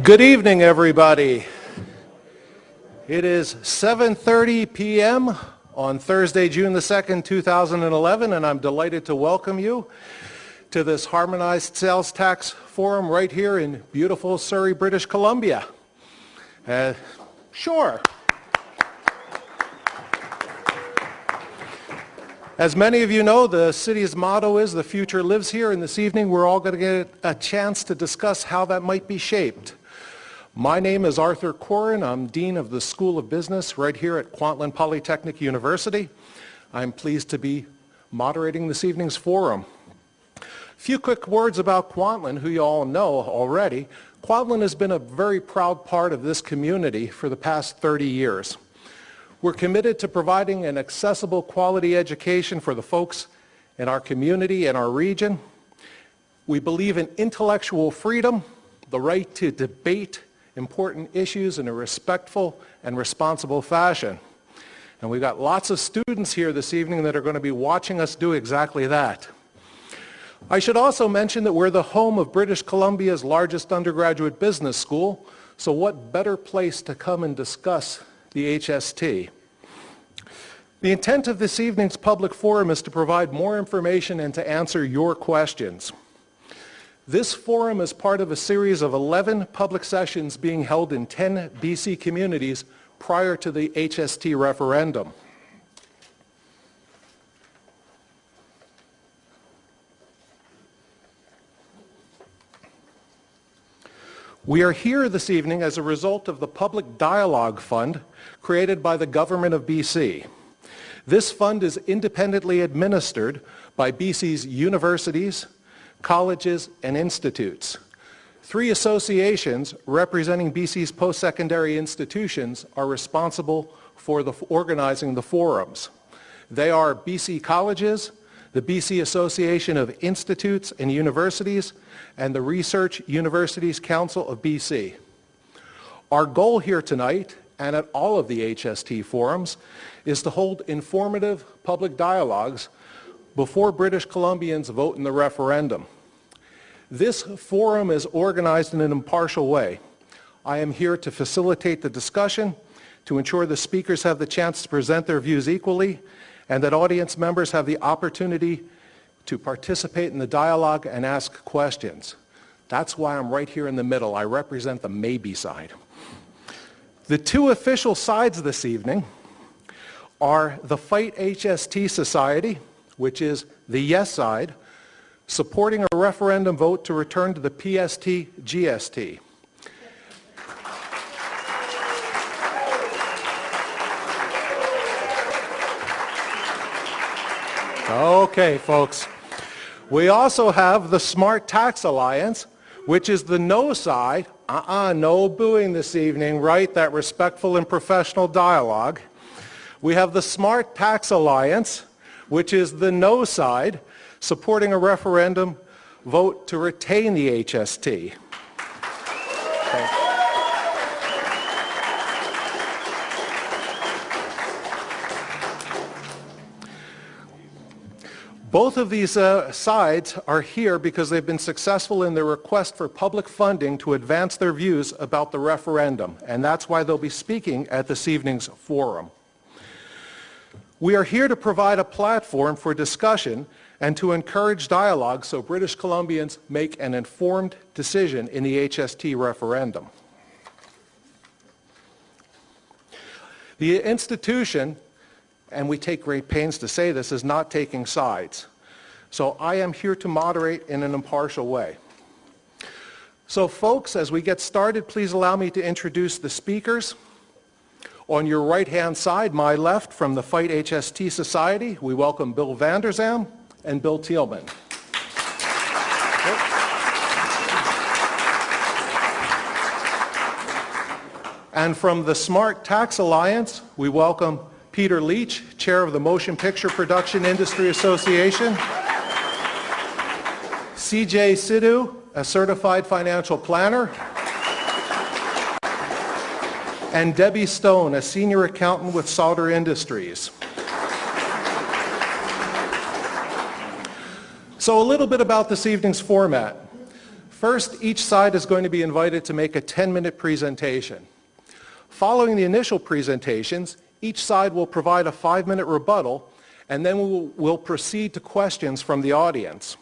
Good evening, everybody. It is 7:30 p.m. on Thursday, June the 2nd, 2011, and I'm delighted to welcome you to this Harmonized Sales Tax Forum right here in beautiful Surrey, British Columbia. Sure. As many of you know, the city's motto is "The future lives here," and this evening we're all going to get a chance to discuss how that might be shaped. My name is Arthur Corin. I'm Dean of the School of Business right here at Kwantlen Polytechnic University. I'm pleased to be moderating this evening's forum. A few quick words about Kwantlen, who you all know already. Kwantlen has been a very proud part of this community for the past 30 years. We're committed to providing an accessible quality education for the folks in our community and our region. We believe in intellectual freedom, the right to debate important issues in a respectful and responsible fashion. And we've got lots of students here this evening that are going to be watching us do exactly that. I should also mention that we're the home of British Columbia's largest undergraduate business school, so what better place to come and discuss the HST. The intent of this evening's public forum is to provide more information and to answer your questions. This forum is part of a series of 11 public sessions being held in 10 BC communities prior to the HST referendum. We are here this evening as a result of the Public Dialogue Fund created by the Government of BC. This fund is independently administered by BC's universities, colleges, and institutes. 3 associations representing BC's post-secondary institutions are responsible for organizing the forums. They are BC Colleges, the BC Association of Institutes and Universities, and the Research Universities Council of BC. Our goal here tonight, and at all of the HST forums, is to hold informative public dialogues before British Columbians vote in the referendum. This forum is organized in an impartial way. I am here to facilitate the discussion, to ensure the speakers have the chance to present their views equally, and that audience members have the opportunity to participate in the dialogue and ask questions. That's why I'm right here in the middle. I represent the maybe side. The 2 official sides this evening are the Fight HST Society, which is the yes side, supporting a referendum vote to return to the PST-GST. Okay, folks. We also have the Smart Tax Alliance, which is the no side. No booing this evening, right? That respectful and professional dialogue. We have the Smart Tax Alliance, which is the no side, supporting a referendum vote to retain the HST. Okay. Both of these sides are here because they've been successful in their request for public funding to advance their views about the referendum, and that's why they'll be speaking at this evening's forum. We are here to provide a platform for discussion and to encourage dialogue so British Columbians make an informed decision in the HST referendum. The institution, and we take great pains to say this, is not taking sides. So I am here to moderate in an impartial way. So folks, as we get started, please allow me to introduce the speakers. On your right-hand side, my left, from the Fight HST Society, we welcome Bill Vanderzam and Bill Thielman. And from the Smart Tax Alliance, we welcome Peter Leach, Chair of the Motion Picture Production Industry Association, CJ Sidhu, a Certified Financial Planner, and Debbie Stone, a Senior Accountant with Sauder Industries. So a little bit about this evening's format. First, each side is going to be invited to make a 10-minute presentation. Following the initial presentations, each side will provide a 5-minute rebuttal, and then we'll proceed to questions from the audience.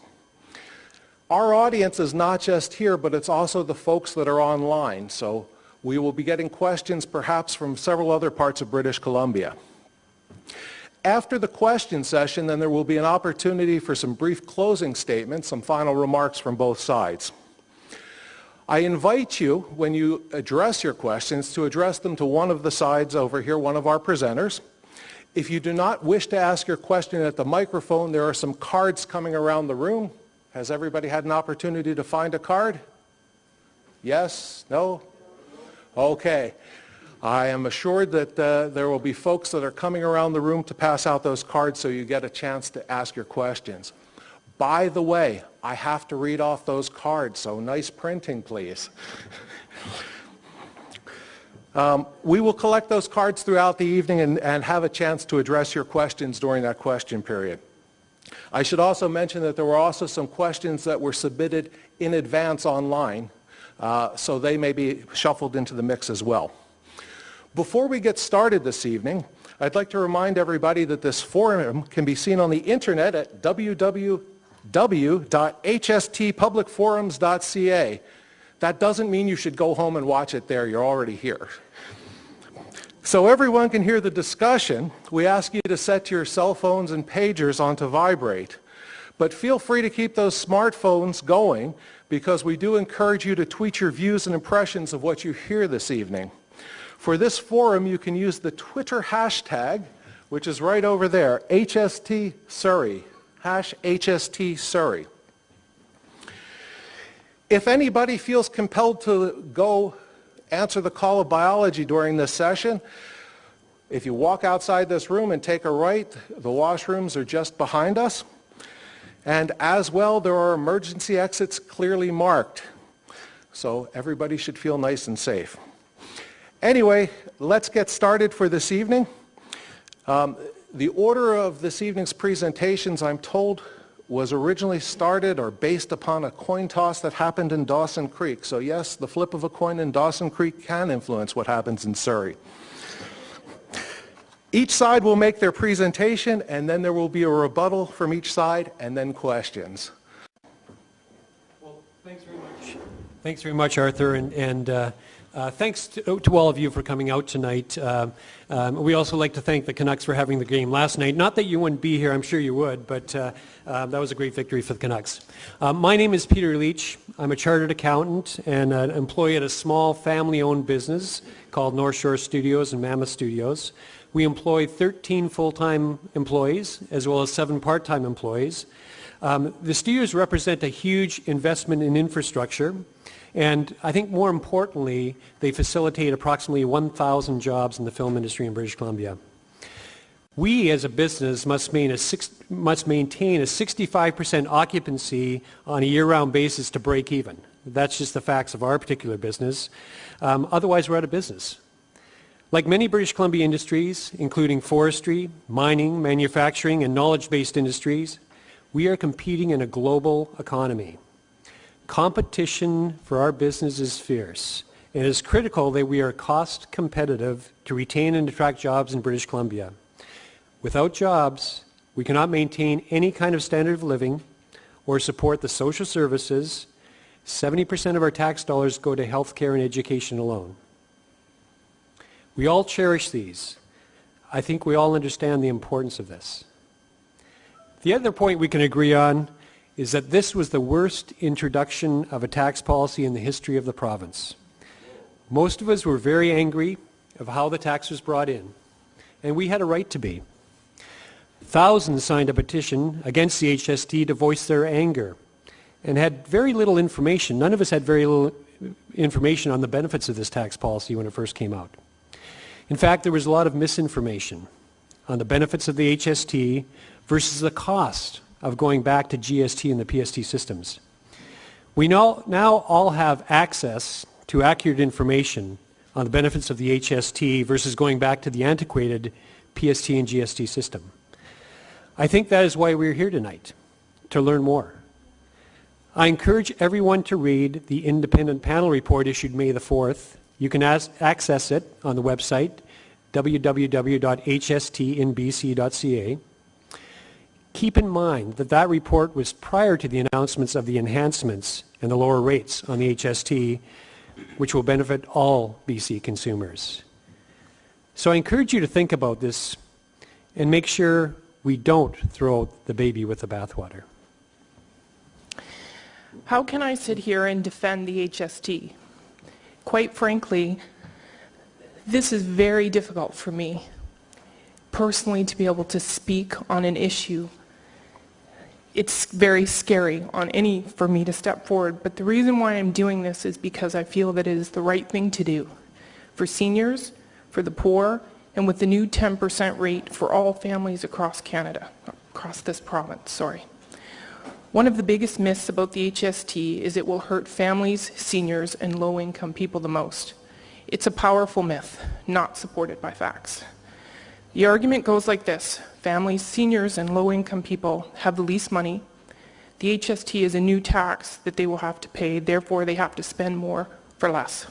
Our audience is not just here, but it's also the folks that are online, so we will be getting questions perhaps from several other parts of British Columbia. After the question session, then there will be an opportunity for some brief closing statements, some final remarks from both sides. I invite you, when you address your questions, to address them to one of the sides over here, one of our presenters. If you do not wish to ask your question at the microphone, there are some cards coming around the room. Has everybody had an opportunity to find a card? Yes? No? Okay. I am assured that there will be folks that are coming around the room to pass out those cards so you get a chance to ask your questions. By the way, I have to read off those cards, so nice printing, please. We will collect those cards throughout the evening and have a chance to address your questions during that question period. I should also mention that there were also some questions that were submitted in advance online, so they may be shuffled into the mix as well. Before we get started this evening, I'd like to remind everybody that this forum can be seen on the internet at www.hstpublicforums.ca. That doesn't mean you should go home and watch it there. You're already here. So everyone can hear the discussion. We ask you to set your cell phones and pagers onto vibrate. But feel free to keep those smartphones going because we do encourage you to tweet your views and impressions of what you hear this evening. For this forum, you can use the Twitter hashtag, which is right over there, HST Surrey, #HST Surrey. If anybody feels compelled to go answer the call of biology during this session, if you walk outside this room and take a right, the washrooms are just behind us. And as well, there are emergency exits clearly marked. So everybody should feel nice and safe. Anyway, let's get started for this evening. The order of this evening's presentations, I'm told, was originally started or based upon a coin toss that happened in Dawson Creek. So yes, the flip of a coin in Dawson Creek can influence what happens in Surrey. Each side will make their presentation, and then there will be a rebuttal from each side, and then questions. Well, thanks very much. Thanks very much, Arthur, and thanks to all of you for coming out tonight. We also like to thank the Canucks for having the game last night. Not that you wouldn't be here, I'm sure you would, but that was a great victory for the Canucks. My name is Peter Leach. I'm a chartered accountant and an employee at a small family-owned business called North Shore Studios and Mammoth Studios. We employ 13 full-time employees as well as 7 part-time employees. The studios represent a huge investment in infrastructure. And I think more importantly, they facilitate approximately 1,000 jobs in the film industry in British Columbia. We as a business must maintain a 65% occupancy on a year-round basis to break even. That's just the facts of our particular business. Otherwise, we're out of business. Like many British Columbia industries, including forestry, mining, manufacturing, and knowledge-based industries, we are competing in a global economy. Competition for our business is fierce, and it is critical that we are cost competitive to retain and attract jobs in British Columbia. Without jobs, we cannot maintain any kind of standard of living or support the social services. 70% of our tax dollars go to health care and education alone. We all cherish these. I think we all understand the importance of this. The other point we can agree on is that this was the worst introduction of a tax policy in the history of the province. Most of us were very angry of how the tax was brought in, and we had a right to be. Thousands signed a petition against the HST to voice their anger and had very little information. None of us had very little information on the benefits of this tax policy when it first came out. In fact, there was a lot of misinformation on the benefits of the HST versus the cost of going back to GST and the PST systems. We now all have access to accurate information on the benefits of the HST versus going back to the antiquated PST and GST system. I think that is why we're here tonight, to learn more. I encourage everyone to read the independent panel report issued May the 4th. You can access it on the website, www.hstinbc.ca. Keep in mind that that report was prior to the announcements of the enhancements and the lower rates on the HST, which will benefit all BC consumers. So I encourage you to think about this and make sure we don't throw out the baby with the bathwater. How can I sit here and defend the HST? Quite frankly, this is very difficult for me personally to be able to speak on an issue. It's very scary for me to step forward, but the reason why I'm doing this is because I feel that it is the right thing to do for seniors, for the poor, and with the new 10% rate for all families across Canada, across this province, sorry. One of the biggest myths about the HST is it will hurt families, seniors, and low-income people the most. It's a powerful myth, not supported by facts. The argument goes like this: families, seniors, and low-income people have the least money. The HST is a new tax that they will have to pay, therefore they have to spend more for less.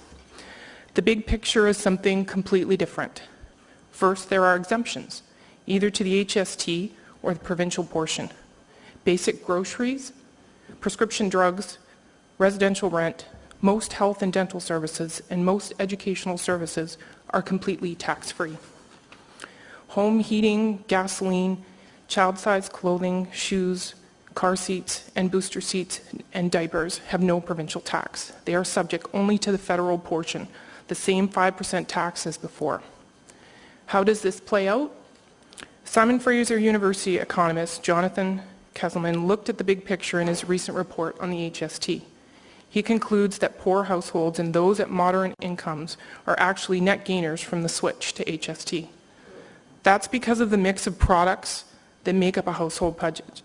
The big picture is something completely different. First, there are exemptions, either to the HST or the provincial portion. Basic groceries, prescription drugs, residential rent, most health and dental services, and most educational services are completely tax-free. Home heating, gasoline, child-sized clothing, shoes, car seats, and booster seats and diapers have no provincial tax. They are subject only to the federal portion, the same 5% tax as before. How does this play out? Simon Fraser University economist Jonathan Kesselman looked at the big picture in his recent report on the HST. He concludes that poor households and those at moderate incomes are actually net gainers from the switch to HST. That's because of the mix of products that make up a household budget.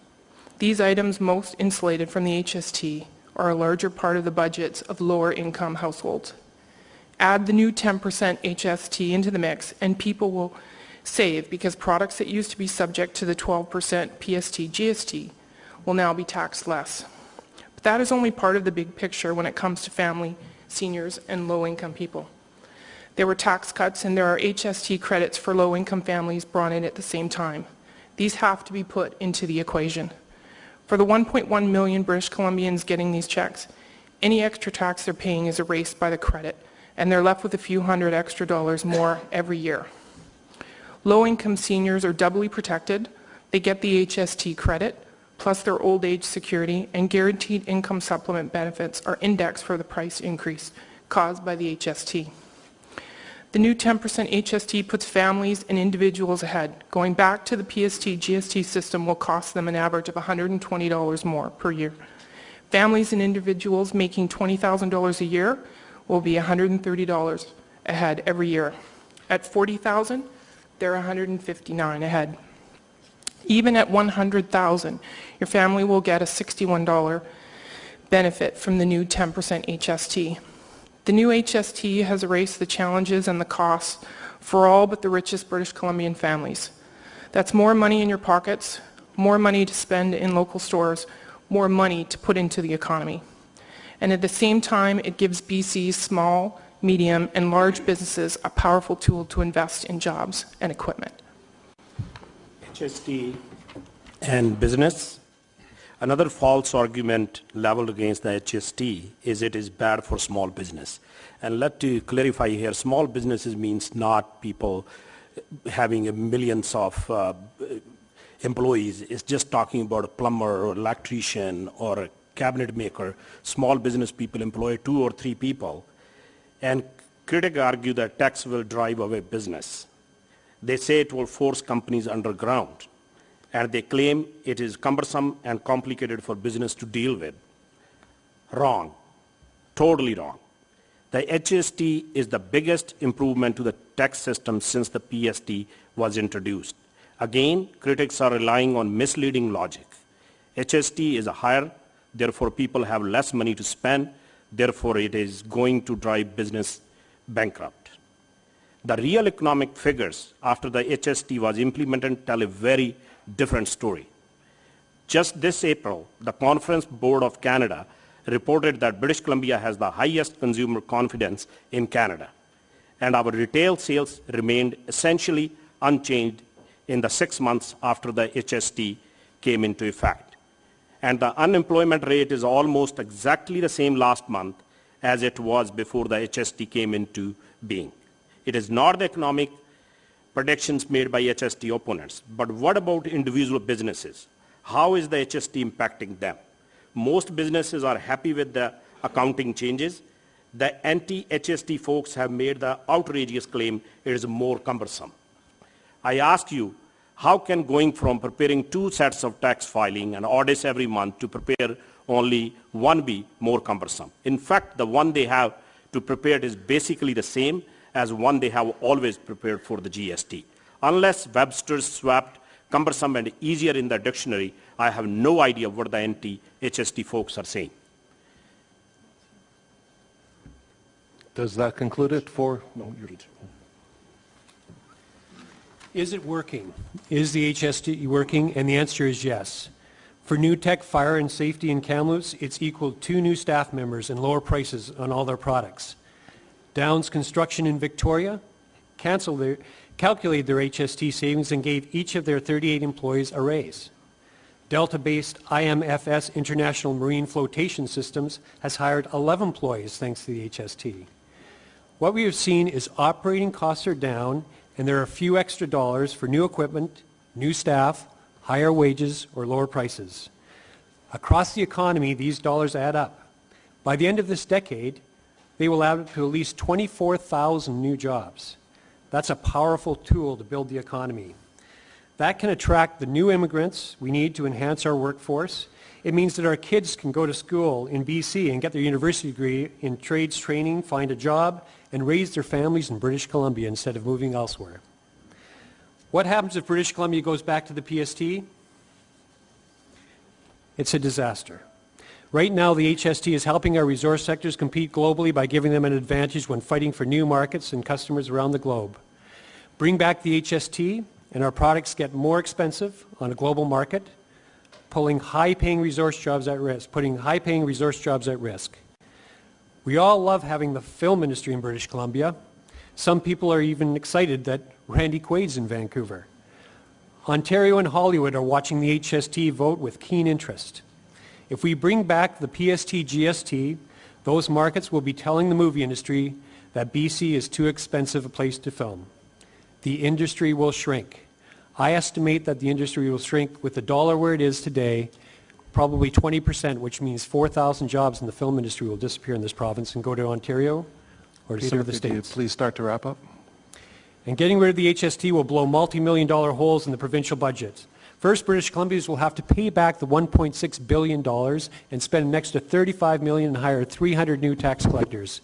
These items most insulated from the HST are a larger part of the budgets of lower income households. Add the new 10% HST into the mix and people will save because products that used to be subject to the 12% PST GST will now be taxed less. But that is only part of the big picture when it comes to family, seniors, and low-income people. There were tax cuts and there are HST credits for low-income families brought in at the same time. These have to be put into the equation. For the 1.1 million British Columbians getting these checks, any extra tax they're paying is erased by the credit, and they're left with a few hundred extra dollars more every year. Low-income seniors are doubly protected. They get the HST credit, plus their old age security, and guaranteed income supplement benefits are indexed for the price increase caused by the HST. The new 10% HST puts families and individuals ahead. Going back to the PST GST system will cost them an average of $120 more per year. Families and individuals making $20,000 a year will be $130 ahead every year. At $40,000, they're $159 ahead. Even at $100,000, your family will get a $61 benefit from the new 10% HST. The new HST has erased the challenges and the costs for all but the richest British Columbian families. That's more money in your pockets, more money to spend in local stores, more money to put into the economy. And at the same time, it gives BC's small, medium, and large businesses a powerful tool to invest in jobs and equipment. HST and business. Another false argument leveled against the HST is it is bad for small business. And let to clarify here, small businesses means not people having millions of employees. It's just talking about a plumber or electrician or a cabinet maker. Small business people employ 2 or 3 people. And critics argue that tax will drive away business. They say it will force companies underground, and they claim it is cumbersome and complicated for business to deal with. Wrong. Totally wrong. The HST is the biggest improvement to the tax system since the PST was introduced. Again, critics are relying on misleading logic. HST is higher, therefore people have less money to spend, therefore it is going to drive business bankrupt. The real economic figures after the HST was implemented tell a very different story. Just this April, the Conference Board of Canada reported that British Columbia has the highest consumer confidence in Canada, and our retail sales remained essentially unchanged in the 6 months after the HST came into effect. And the unemployment rate is almost exactly the same last month as it was before the HST came into being. It is not the economic predictions made by HST opponents, but what about individual businesses? How is the HST impacting them? Most businesses are happy with the accounting changes. The anti-HST folks have made the outrageous claim it is more cumbersome. I ask you, how can going from preparing 2 sets of tax filing and audits every month to prepare only one be more cumbersome? In fact, the one they have to prepare is basically the same as one they have always prepared for the GST. Unless Webster's swapped cumbersome and easier in the dictionary, I have no idea what the anti-HST folks are saying. Does that conclude it for? No, you're... Is it working? Is the HST working? And the answer is yes. For New Tech Fire and Safety in Kamloops, it's equaled 2 new staff members and lower prices on all their products. Downs Construction in Victoria calculated their HST savings and gave each of their 38 employees a raise. Delta-based IMFS International Marine Flotation Systems has hired 11 employees thanks to the HST. What we have seen is operating costs are down and there are a few extra dollars for new equipment, new staff, higher wages, or lower prices. Across the economy, these dollars add up. By the end of this decade, they will add up to at least 24,000 new jobs. That's a powerful tool to build the economy. That can attract the new immigrants we need to enhance our workforce. It means that our kids can go to school in BC and get their university degree in trades training, find a job, and raise their families in British Columbia instead of moving elsewhere. What happens if British Columbia goes back to the PST? It's a disaster. Right now, the HST is helping our resource sectors compete globally by giving them an advantage when fighting for new markets and customers around the globe. Bring back the HST, and our products get more expensive on a global market, putting high-paying resource jobs at risk. We all love having the film industry in British Columbia. Some people are even excited that Randy Quaid's in Vancouver. Ontario and Hollywood are watching the HST vote with keen interest. If we bring back the PST GST, those markets will be telling the movie industry that BC is too expensive a place to film. The industry will shrink. I estimate that the industry will shrink with the dollar where it is today, probably 20%, which means 4,000 jobs in the film industry will disappear in this province and go to Ontario or to some of the states. Could you please start to wrap up? And getting rid of the HST will blow multi-million-dollar holes in the provincial budget. First, British Columbians will have to pay back the $1.6 billion and spend an extra $35 million and hire 300 new tax collectors.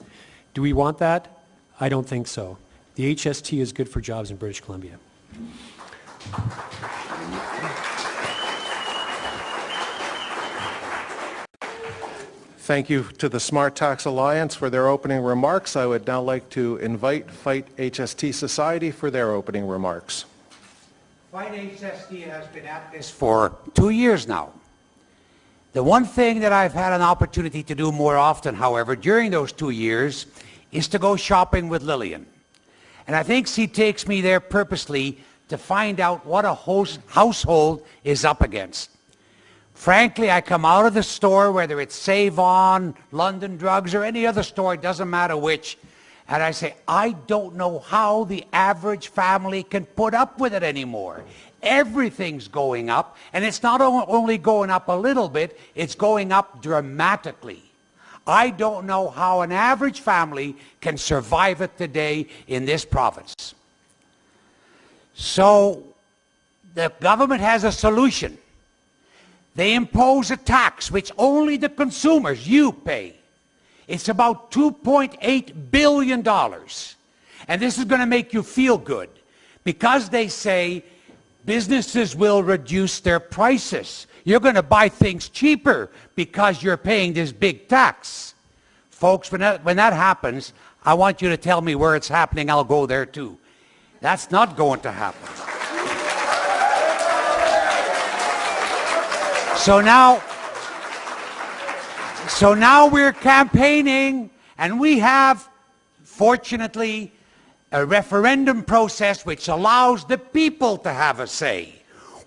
Do we want that? I don't think so. The HST is good for jobs in British Columbia. Thank you to the Smart Tax Alliance for their opening remarks. I would now like to invite Fight HST Society for their opening remarks. Fight HST has been at this for 2 years now. The one thing that I've had an opportunity to do more often, however, during those 2 years, is to go shopping with Lillian. And I think she takes me there purposely to find out what a household is up against. Frankly, I come out of the store, whether it's Save On, London Drugs, or any other store, it doesn't matter which, and I say, I don't know how the average family can put up with it anymore. Everything's going up, and it's not only going up a little bit, it's going up dramatically. I don't know how an average family can survive it today in this province. So, the government has a solution. They impose a tax which only the consumers, you, pay. It's about $2.8 billion. And this is going to make you feel good because they say businesses will reduce their prices. You're going to buy things cheaper because you're paying this big tax. Folks, when that happens, I want you to tell me where it's happening. I'll go there too. That's not going to happen. So now we're campaigning, and we have, fortunately, a referendum process which allows the people to have a say.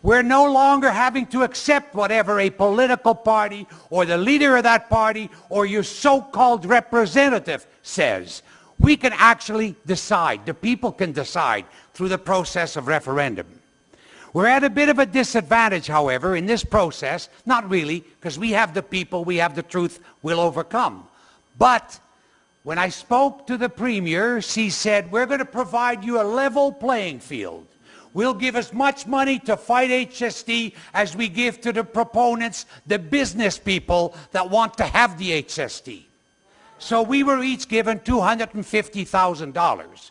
We're no longer having to accept whatever a political party or the leader of that party or your so-called representative says. We can actually decide. The people can decide through the process of referendum. We're at a bit of a disadvantage, however, in this process. Not really, because we have the people, we have the truth, we'll overcome. But when I spoke to the Premier, she said, we're going to provide you a level playing field. We'll give as much money to fight HST as we give to the proponents, the business people that want to have the HST. So we were each given $250,000.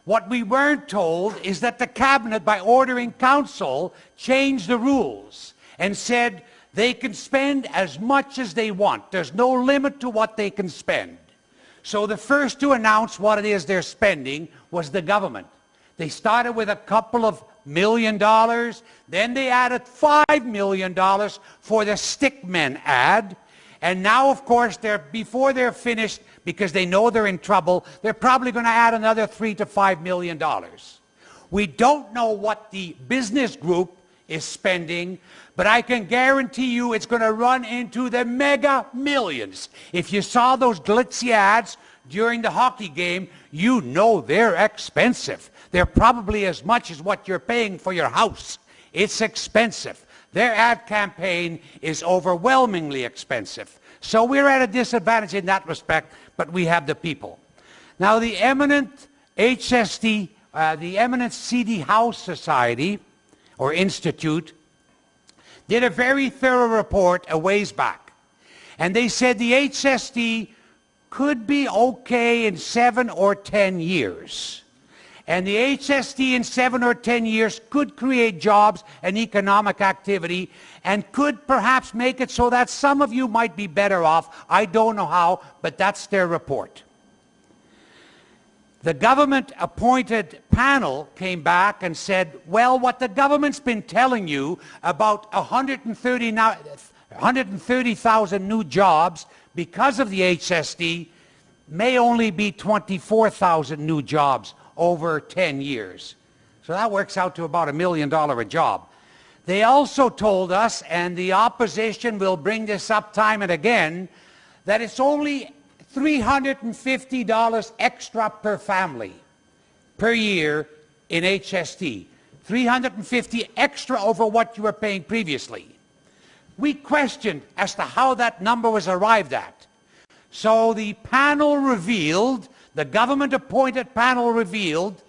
What we weren't told is that the Cabinet, by ordering Council, changed the rules and said they can spend as much as they want. There's no limit to what they can spend. So the first to announce what it is they're spending was the government. They started with a couple of $1 million, then they added $5 million for the stickmen ad, and now, of course, before they're finished, because they know they're in trouble, they're probably going to add another $3 to $5 million. We don't know what the business group is spending, but I can guarantee you it's going to run into the mega millions. If you saw those glitzy ads during the hockey game, you know they're expensive. They're probably as much as what you're paying for your house. It's expensive. Their ad campaign is overwhelmingly expensive. So we're at a disadvantage in that respect, but we have the people. Now the eminent HST, the eminent CD House Society, or Institute, did a very thorough report a ways back. And they said the HST could be okay in 7 or 10 years. And the HST in 7 or 10 years could create jobs and economic activity and could perhaps make it so that some of you might be better off. I don't know how, but that's their report. The government-appointed panel came back and said, well, what the government's been telling you about 130,000 new jobs because of the HST may only be 24,000 new jobs over 10 years. So that works out to about $1 million a job. They also told us, and the opposition will bring this up time and again, that it's only $350 extra per family per year in HST. $350 extra over what you were paying previously. We questioned as to how that number was arrived at. So the panel revealed, the government-appointed panel revealed,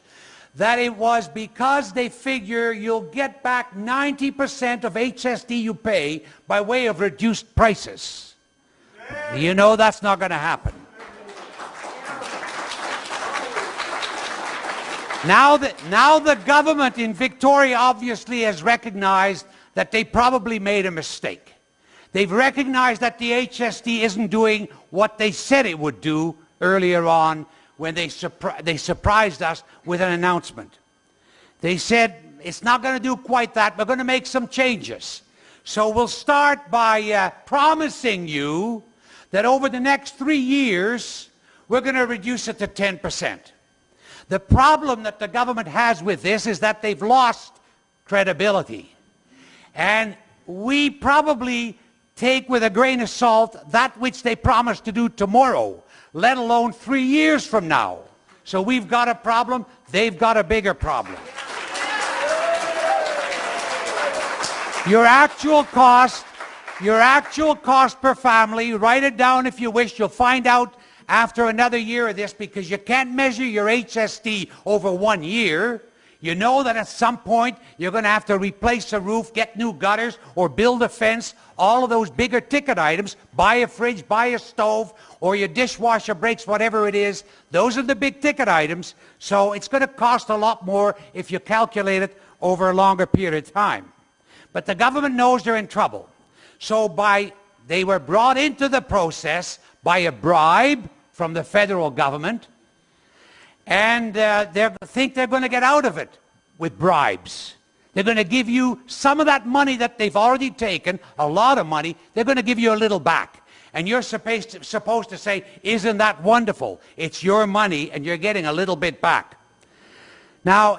that it was because they figure you'll get back 90% of HST you pay by way of reduced prices. You know that's not going to happen. Now the government in Victoria obviously has recognized that they probably made a mistake. They've recognized that the HST isn't doing what they said it would do earlier on when they surprised us with an announcement. They said, it's not going to do quite that. We're going to make some changes. So we'll start by promising you that over the next 3 years, we're going to reduce it to 10%. The problem that the government has with this is that they've lost credibility. And we probably take with a grain of salt that which they promised to do tomorrow, let alone 3 years from now. So we've got a problem, they've got a bigger problem. Your actual cost per family, write it down if you wish, you'll find out after another year of this, because you can't measure your HST over 1 year. You know that at some point you're going to have to replace a roof, get new gutters, or build a fence, all of those bigger ticket items, buy a fridge, buy a stove, or your dishwasher breaks, whatever it is. Those are the big ticket items, so it's going to cost a lot more if you calculate it over a longer period of time. But the government knows they're in trouble. So they were brought into the process by a bribe from the federal government, and they think they're going to get out of it with bribes. They're going to give you some of that money that they've already taken, a lot of money, they're going to give you a little back. And you're supposed to say, isn't that wonderful? It's your money and you're getting a little bit back. Now,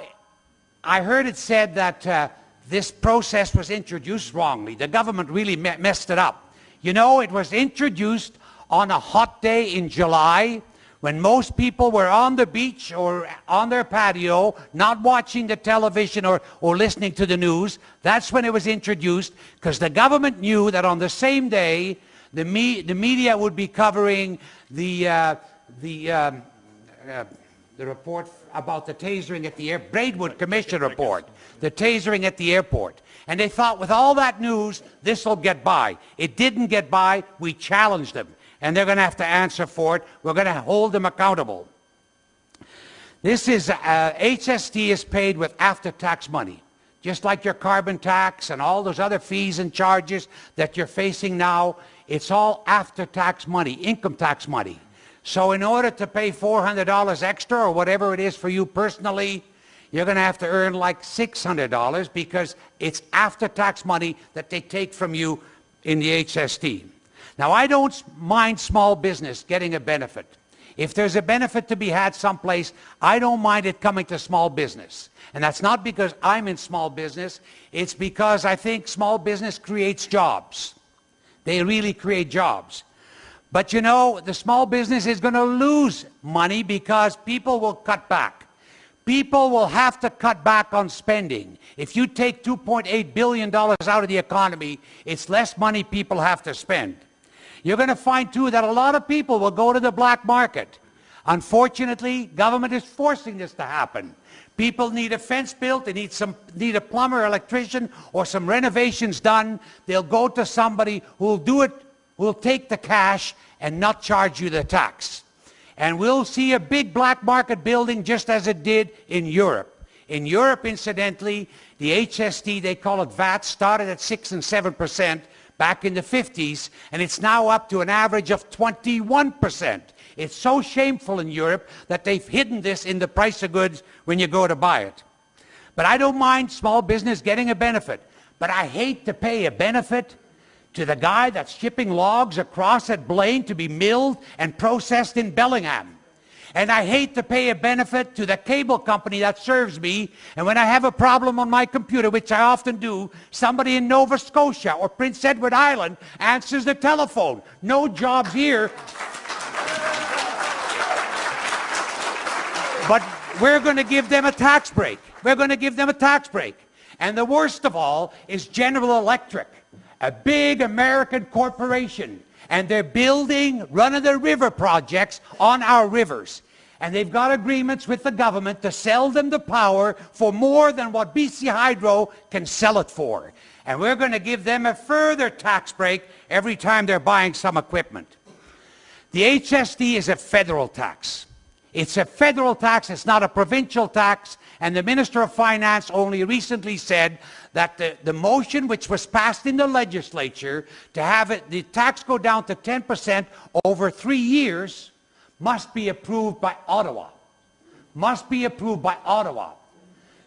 I heard it said that this process was introduced wrongly. The government really messed it up. You know, it was introduced on a hot day in July when most people were on the beach or on their patio, not watching the television or listening to the news. That's when it was introduced, because the government knew that on the same day, the media would be covering the report about the tasering at the Braidwood Commission report, the tasering at the airport. And they thought with all that news, this will get by. It didn't get by. We challenged them. And they're going to have to answer for it. We're going to hold them accountable. This is, HST is paid with after-tax money. Just like your carbon tax and all those other fees and charges that you're facing now, it's all after-tax money, income tax money. So in order to pay $400 extra or whatever it is for you personally, you're going to have to earn like $600 because it's after-tax money that they take from you in the HST. Now, I don't mind small business getting a benefit. If there's a benefit to be had someplace, I don't mind it coming to small business. And that's not because I'm in small business. It's because I think small business creates jobs. They really create jobs. But you know, the small business is going to lose money because people will cut back. People will have to cut back on spending. If you take $2.8 billion out of the economy, it's less money people have to spend. You're going to find, too, that a lot of people will go to the black market. Unfortunately, government is forcing this to happen. People need a fence built, they need a plumber, electrician, or some renovations done. They'll go to somebody who'll do it, who'll take the cash and not charge you the tax. And we'll see a big black market building just as it did in Europe. In Europe, incidentally, the HST, they call it VAT, started at 6 and 7%. Back in the 50s, and it's now up to an average of 21%. It's so shameful in Europe that they've hidden this in the price of goods when you go to buy it. But I don't mind small business getting a benefit, but I hate to pay a benefit to the guy that's shipping logs across at Blaine to be milled and processed in Bellingham. And I hate to pay a benefit to the cable company that serves me, and when I have a problem on my computer, which I often do, somebody in Nova Scotia or Prince Edward Island answers the telephone. No jobs here. But we're going to give them a tax break. We're going to give them a tax break. And the worst of all is General Electric, a big American corporation. And they're building run-of-the-river projects on our rivers. And they've got agreements with the government to sell them the power for more than what BC Hydro can sell it for. And we're going to give them a further tax break every time they're buying some equipment. The HST is a federal tax. It's a federal tax, it's not a provincial tax. And the Minister of Finance only recently said that the motion which was passed in the legislature to have the tax go down to 10% over 3 years must be approved by Ottawa. Must be approved by Ottawa.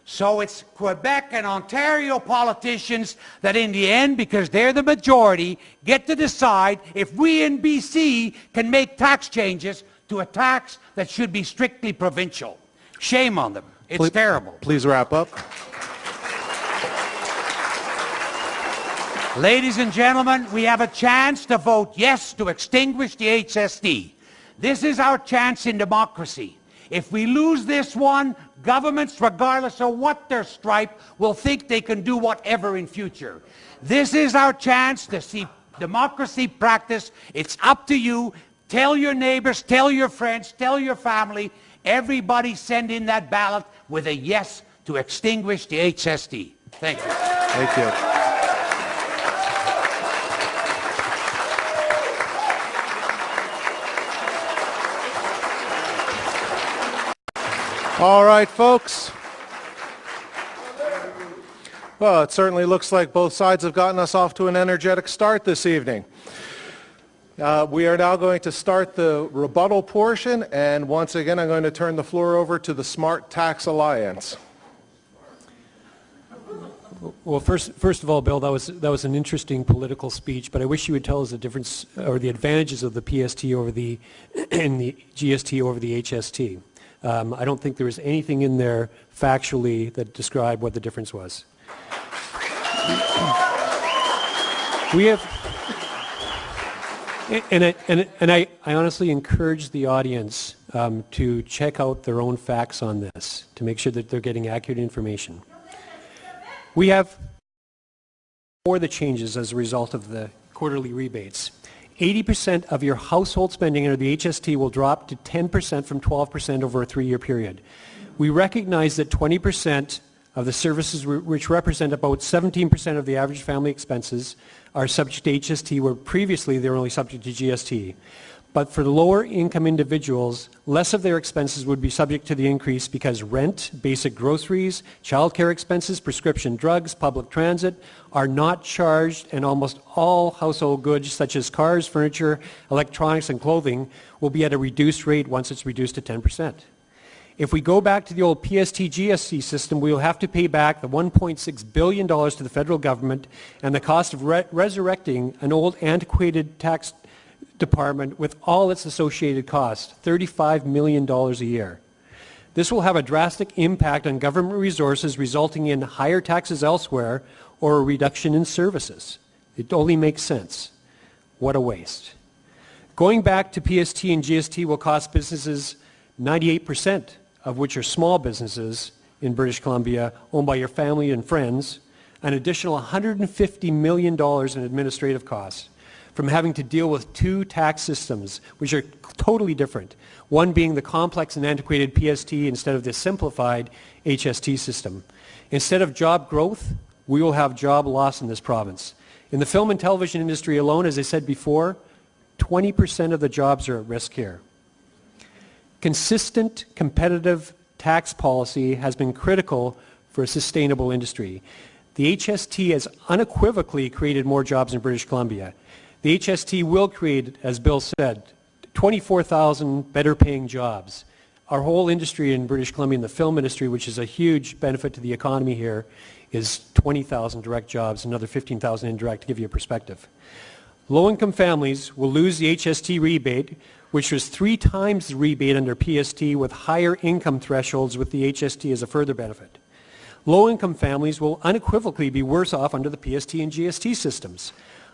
So it's Quebec and Ontario politicians that in the end, because they're the majority, get to decide if we in BC can make tax changes to a tax that should be strictly provincial. Shame on them. It's terrible. Please wrap up. Ladies and gentlemen, we have a chance to vote yes to extinguish the HST. This is our chance in democracy. If we lose this one, governments, regardless of what their stripe, will think they can do whatever in future. This is our chance to see democracy practice. It's up to you. Tell your neighbors, tell your friends, tell your family. Everybody send in that ballot with a yes to extinguish the HST. Thank you. Thank you. All right, folks. Well, it certainly looks like both sides have gotten us off to an energetic start this evening. We are now going to start the rebuttal portion, and once again, I'm going to turn the floor over to the Smart Tax Alliance. Well, first of all, Bill, that was an interesting political speech, but I wish you would tell us the difference or the advantages of the PST over the and the GST over the HST. I don't think there was anything in there factually that described what the difference was. We have, and I honestly encourage the audience to check out their own facts on this to make sure that they're getting accurate information. We have for the changes as a result of the quarterly rebates. 80% of your household spending under the HST will drop to 10% from 12% over a 3-year period. We recognize that 20% of the services which represent about 17% of the average family expenses are subject to HST, where previously they were only subject to GST. But for the lower income individuals, less of their expenses would be subject to the increase because rent, basic groceries, childcare expenses, prescription drugs, public transit are not charged, and almost all household goods such as cars, furniture, electronics, and clothing will be at a reduced rate once it's reduced to 10%. If we go back to the old PST-GST system, we will have to pay back the $1.6 billion to the federal government, and the cost of resurrecting an old antiquated tax department with all its associated costs, $35 million a year. This will have a drastic impact on government resources, resulting in higher taxes elsewhere or a reduction in services. It only makes sense. What a waste. Going back to PST and GST will cost businesses 98% of which are small businesses in British Columbia owned by your family and friends, an additional $150 million in administrative costs from having to deal with 2 tax systems which are totally different, one being the complex and antiquated PST instead of the simplified HST system. Instead of job growth, we will have job loss in this province. In the film and television industry alone, as I said before, 20% of the jobs are at risk here. Consistent, competitive tax policy has been critical for a sustainable industry. The HST has unequivocally created more jobs in British Columbia. The HST will create, as Bill said, 24,000 better paying jobs. Our whole industry in British Columbia, in the film industry, which is a huge benefit to the economy here, is 20,000 direct jobs, another 15,000 indirect, to give you a perspective. Low-income families will lose the HST rebate, which was 3 times the rebate under PST, with higher income thresholds with the HST as a further benefit. Low-income families will unequivocally be worse off under the PST and GST systems.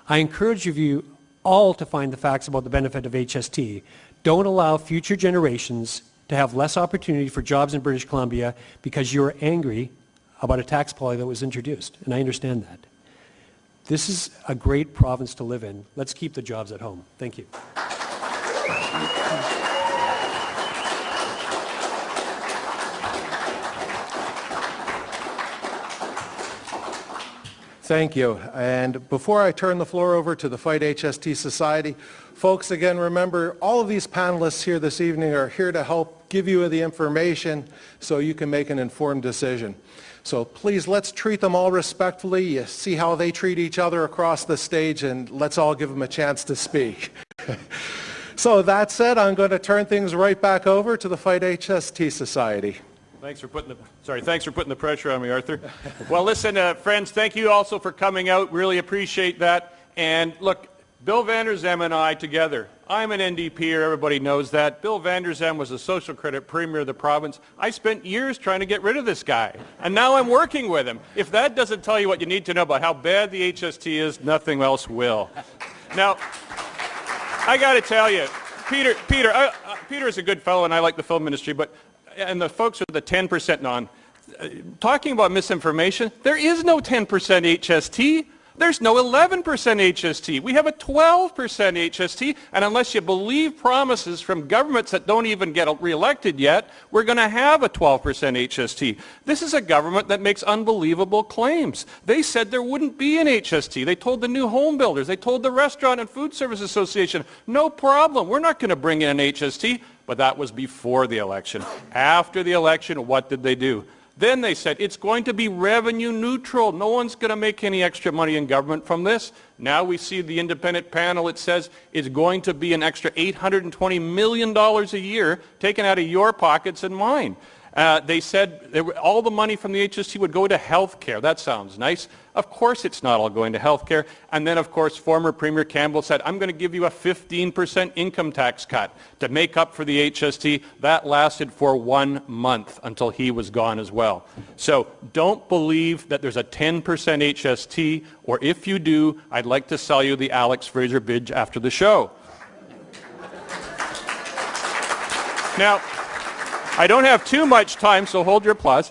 I encourage you all to find the facts about the benefit of HST. Don't allow future generations to have less opportunity for jobs in British Columbia because you're angry about a tax policy that was introduced, and I understand that. This is a great province to live in. Let's keep the jobs at home. Thank you. Thank you. And before I turn the floor over to the Fight HST Society, folks, again, remember, all of these panelists here this evening are here to help give you the information so you can make an informed decision. So please, let's treat them all respectfully. You see how they treat each other across the stage, and let's all give them a chance to speak. So that said, I'm going to turn things right back over to the Fight HST Society. Thanks for putting the pressure on me, Arthur. Well, listen, friends, thank you also for coming out. Really appreciate that. And look, Bill Vander Zem and I together, I'm an NDPer, everybody knows that. Bill Vander Zem was a social credit premier of the province. I spent years trying to get rid of this guy, and now I'm working with him. If that doesn't tell you what you need to know about how bad the HST is, nothing else will. Now, I got to tell you, Peter is a good fellow, and I like the film industry, and the folks with the 10% non, talking about misinformation, there is no 10% HST. There's no 11% HST. We have a 12% HST, and unless you believe promises from governments that don't even get reelected yet, we're going to have a 12% HST. This is a government that makes unbelievable claims. They said there wouldn't be an HST. They told the new home builders. They told the Restaurant and Food Service Association, no problem, we're not going to bring in an HST. But that was before the election. After the election, what did they do? Then they said, it's going to be revenue neutral. No one's going to make any extra money in government from this. Now we see the independent panel, it says it's going to be an extra $820 million a year taken out of your pockets and mine. They said all the money from the HST would go to health care. That sounds nice. Of course it's not all going to health care. And then, of course, former Premier Campbell said, I'm going to give you a 15% income tax cut to make up for the HST. That lasted for 1 month until he was gone as well. So don't believe that there's a 10% HST, or if you do, I'd like to sell you the Alex Fraser Bridge after the show. Now, I don't have too much time, so hold your applause.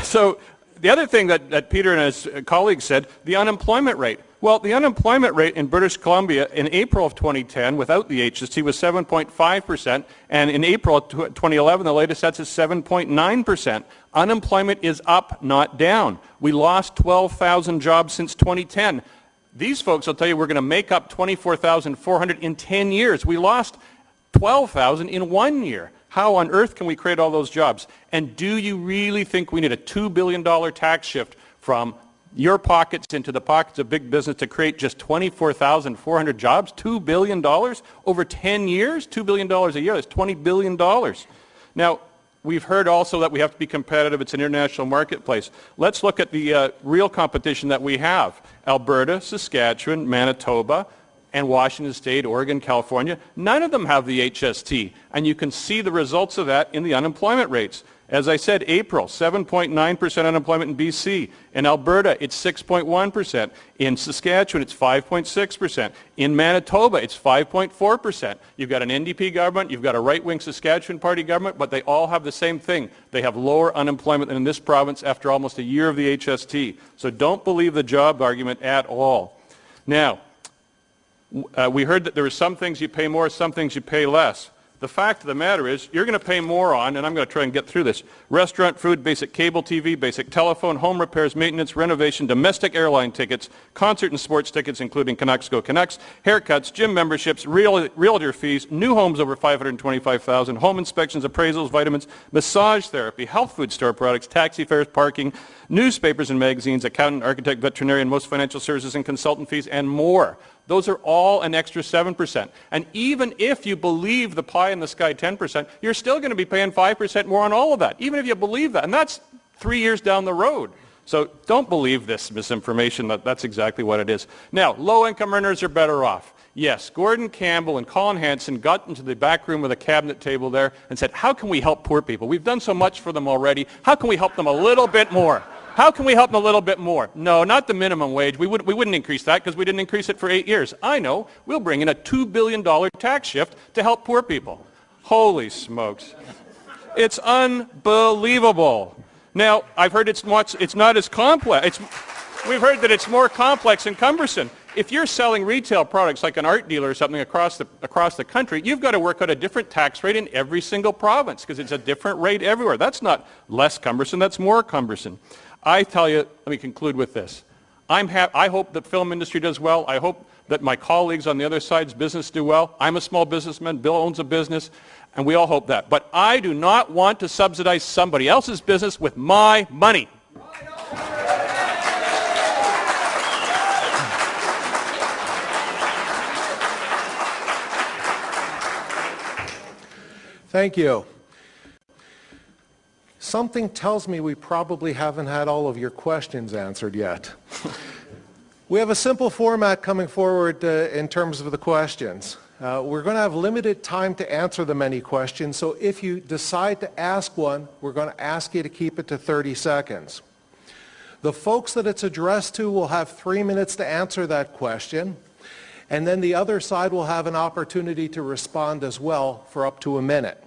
So the other thing that Peter and his colleagues said, the unemployment rate. Well, the unemployment rate in British Columbia in April of 2010 without the HST was 7.5%, and in April of 2011, the latest stats is 7.9%. Unemployment is up, not down. We lost 12,000 jobs since 2010. These folks will tell you we're going to make up 24,400 in 10 years. We lost 12,000 in 1 year. How on earth can we create all those jobs? And do you really think we need a $2 billion tax shift from your pockets into the pockets of big business to create just 24,400 jobs? $2 billion over 10 years? $2 billion a year, that's $20 billion. Now, we've heard also that we have to be competitive. It's an international marketplace. Let's look at the real competition that we have. Alberta, Saskatchewan, Manitoba, and Washington State, Oregon, California, none of them have the HST. And you can see the results of that in the unemployment rates. As I said, April, 7.9% unemployment in BC. In Alberta, it's 6.1%. In Saskatchewan, it's 5.6%. In Manitoba, it's 5.4%. You've got an NDP government, you've got a right-wing Saskatchewan Party government, but they all have the same thing. They have lower unemployment than in this province after almost a year of the HST. So don't believe the job argument at all. Now, we heard that there are some things you pay more, some things you pay less. The fact of the matter is, you're going to pay more on, and I'm going to try and get through this, restaurant food, basic cable TV, basic telephone, home repairs, maintenance, renovation, domestic airline tickets, concert and sports tickets, including Canucks Go Canucks, haircuts, gym memberships, realtor fees, new homes over $525,000, home inspections, appraisals, vitamins, massage therapy, health food store products, taxi fares, parking, newspapers and magazines, accountant, architect, veterinarian, most financial services and consultant fees, and more. Those are all an extra 7%. And even if you believe the pie in the sky 10%, you're still going to be paying 5% more on all of that, even if you believe that. And that's 3 years down the road. So don't believe this misinformation. That's exactly what it is. Now, low-income earners are better off. Yes, Gordon Campbell and Colin Hanson got into the back room with a cabinet table there and said, how can we help poor people? We've done so much for them already. How can we help them a little bit more? How can we help them a little bit more? No, not the minimum wage. We wouldn't increase that because we didn't increase it for 8 years. I know. We'll bring in a $2 billion tax shift to help poor people. Holy smokes. It's unbelievable. Now, I've heard it's not as complex. We've heard that it's more complex and cumbersome. If you're selling retail products like an art dealer or something across the country, you've got to work out a different tax rate in every single province because it's a different rate everywhere. That's not less cumbersome. That's more cumbersome. I tell you, let me conclude with this. I hope the film industry does well. I hope that my colleagues on the other side's business do well. I'm a small businessman. Bill owns a business, and we all hope that. But I do not want to subsidize somebody else's business with my money. Thank you. Something tells me we probably haven't had all of your questions answered yet. We have a simple format coming forward in terms of the questions. We're going to have limited time to answer the many questions, so if you decide to ask one, we're going to ask you to keep it to 30 seconds. The folks that it's addressed to will have 3 minutes to answer that question, and then the other side will have an opportunity to respond as well for up to a minute.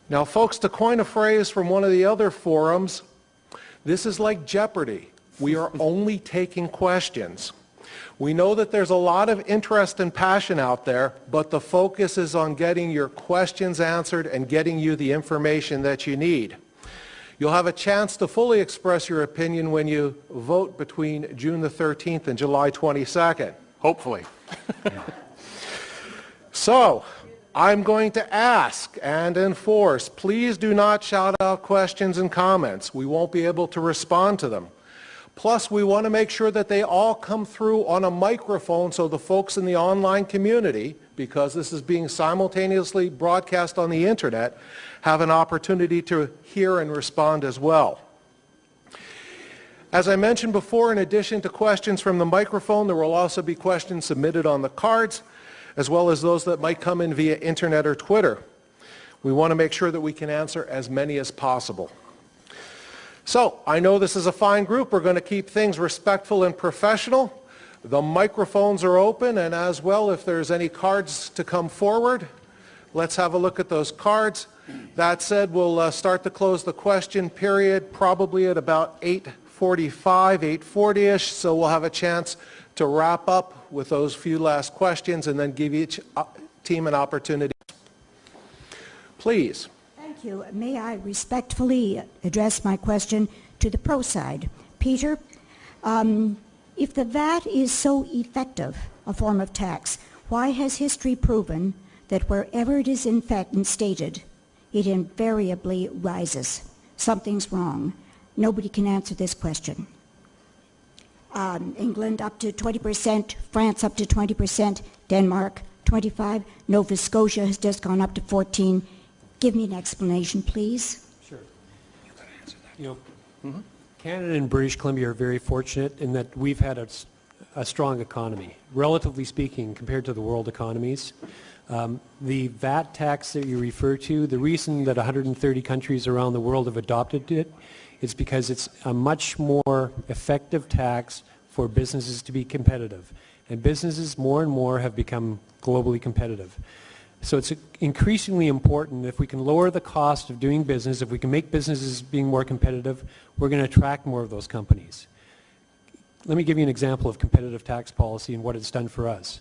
Now, folks, to coin a phrase from one of the other forums, this is like Jeopardy. We are only taking questions. We know that there's a lot of interest and passion out there, but the focus is on getting your questions answered and getting you the information that you need. You'll have a chance to fully express your opinion when you vote between June the 13th and July 22nd. Hopefully. So, I'm going to ask and enforce, please do not shout out questions and comments. We won't be able to respond to them. Plus, we want to make sure that they all come through on a microphone so the folks in the online community, because this is being simultaneously broadcast on the internet, have an opportunity to hear and respond as well. As I mentioned before, in addition to questions from the microphone, there will also be questions submitted on the cards, as well as those that might come in via internet or Twitter. We want to make sure that we can answer as many as possible. So, I know this is a fine group. We're going to keep things respectful and professional. The microphones are open, and as well, if there's any cards to come forward, let's have a look at those cards. That said, we'll start to close the question period probably at about 8:45, 8:40-ish, so we'll have a chance to wrap up with those few last questions and then give each team an opportunity. Please. Thank you. May I respectfully address my question to the pro side? Peter, if the VAT is so effective a form of tax, why has history proven that wherever it is in fact instated, it invariably rises? Something's wrong. Nobody can answer this question. England up to 20%, France up to 20%, Denmark 25%, Nova Scotia has just gone up to 14%. Give me an explanation, please. Sure. You know, Canada and British Columbia are very fortunate in that we've had a strong economy, relatively speaking, compared to the world economies. The VAT tax that you refer to, the reason that 130 countries around the world have adopted it is because it's a much more effective tax for businesses to be competitive. And businesses more and more have become globally competitive. So it's increasingly important if we can lower the cost of doing business, if we can make businesses being more competitive, we're going to attract more of those companies. Let me give you an example of competitive tax policy and what it's done for us.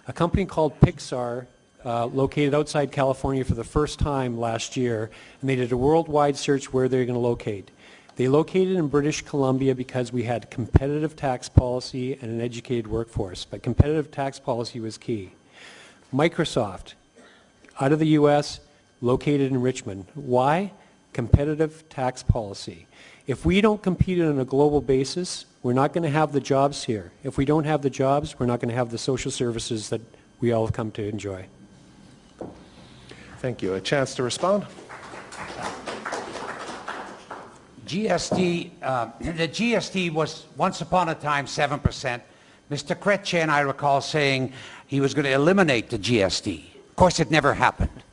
A company called Pixar, located outside California for the first time last year, and they did a worldwide search where they're going to locate. They located in British Columbia because we had competitive tax policy and an educated workforce, but competitive tax policy was key. Microsoft, out of the U.S., located in Richmond. Why? Competitive tax policy. If we don't compete on a global basis, we're not going to have the jobs here. If we don't have the jobs, we're not going to have the social services that we all have come to enjoy. Thank you. A chance to respond? GST, the GST was once upon a time 7%. Mr. Kretche and I recall saying he was going to eliminate the GST. Of course, it never happened.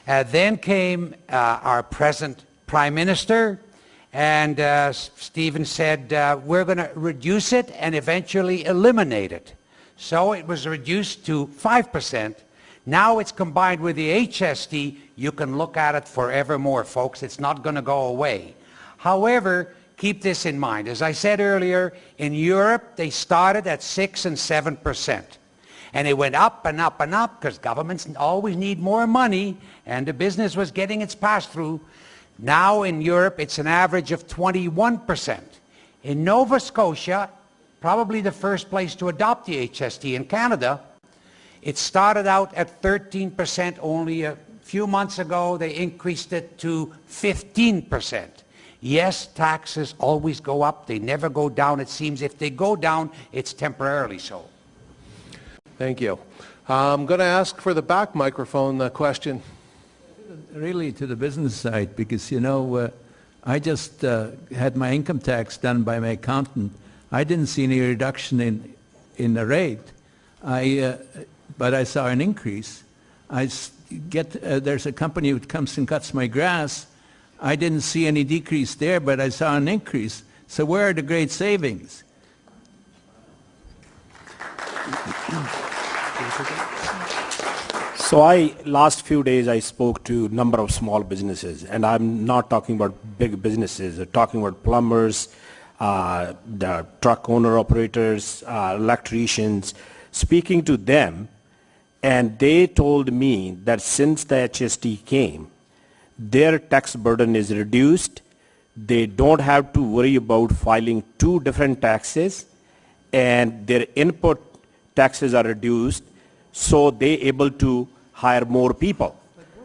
Then came our present Prime Minister, and Stephen said, we're going to reduce it and eventually eliminate it. So it was reduced to 5%. Now it's combined with the HST. You can look at it forevermore, folks. It's not going to go away. However, keep this in mind. As I said earlier, in Europe, they started at 6 and 7%. And it went up and up and up because governments always need more money, and the business was getting its pass-through. Now in Europe, it's an average of 21%. In Nova Scotia, probably the first place to adopt the HST in Canada, it started out at 13%. Only a few months ago, they increased it to 15%. Yes, taxes always go up. They never go down. It seems if they go down, it's temporarily so. Thank you. I'm going to ask for the back microphone the question. Really to the business side, because, you know, I just had my income tax done by my accountant. I didn't see any reduction in the rate, but I saw an increase. There's a company that comes and cuts my grass. I didn't see any decrease there, but I saw an increase. So where are the great savings? So last few days I spoke to a number of small businesses, and I'm not talking about big businesses. I'm talking about plumbers, the truck owner operators, electricians, speaking to them, and they told me that since the HST came, their tax burden is reduced. They don't have to worry about filing two different taxes, and their input taxes are reduced, so they're able to hire more people.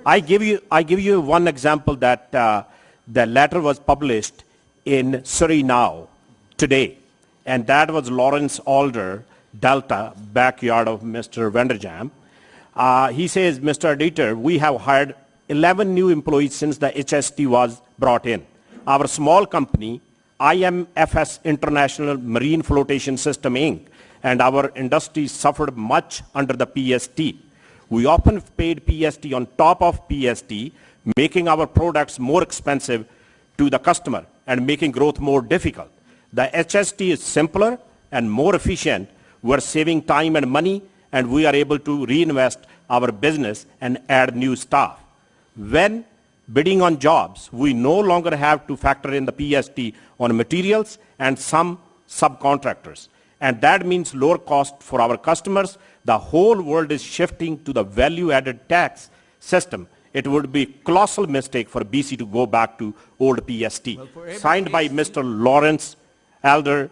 I give you one example that the letter was published in Surrey now, today. and that was Lawrence Alder, Delta, backyard of Mr. Vanderjam. He says, Mr. Editor, we have hired 11 new employees since the HST was brought in. Our small company, IMFS International Marine Flotation System, Inc., and our industry suffered much under the PST. We often paid PST on top of PST, making our products more expensive to the customer and making growth more difficult. The HST is simpler and more efficient. We're saving time and money, and we are able to reinvest our business and add new staff. When bidding on jobs, we no longer have to factor in the PST on materials and some subcontractors. And that means lower cost for our customers. The whole world is shifting to the value-added tax system. It would be a colossal mistake for BC to go back to old PST. Signed by Mr. Lawrence Alder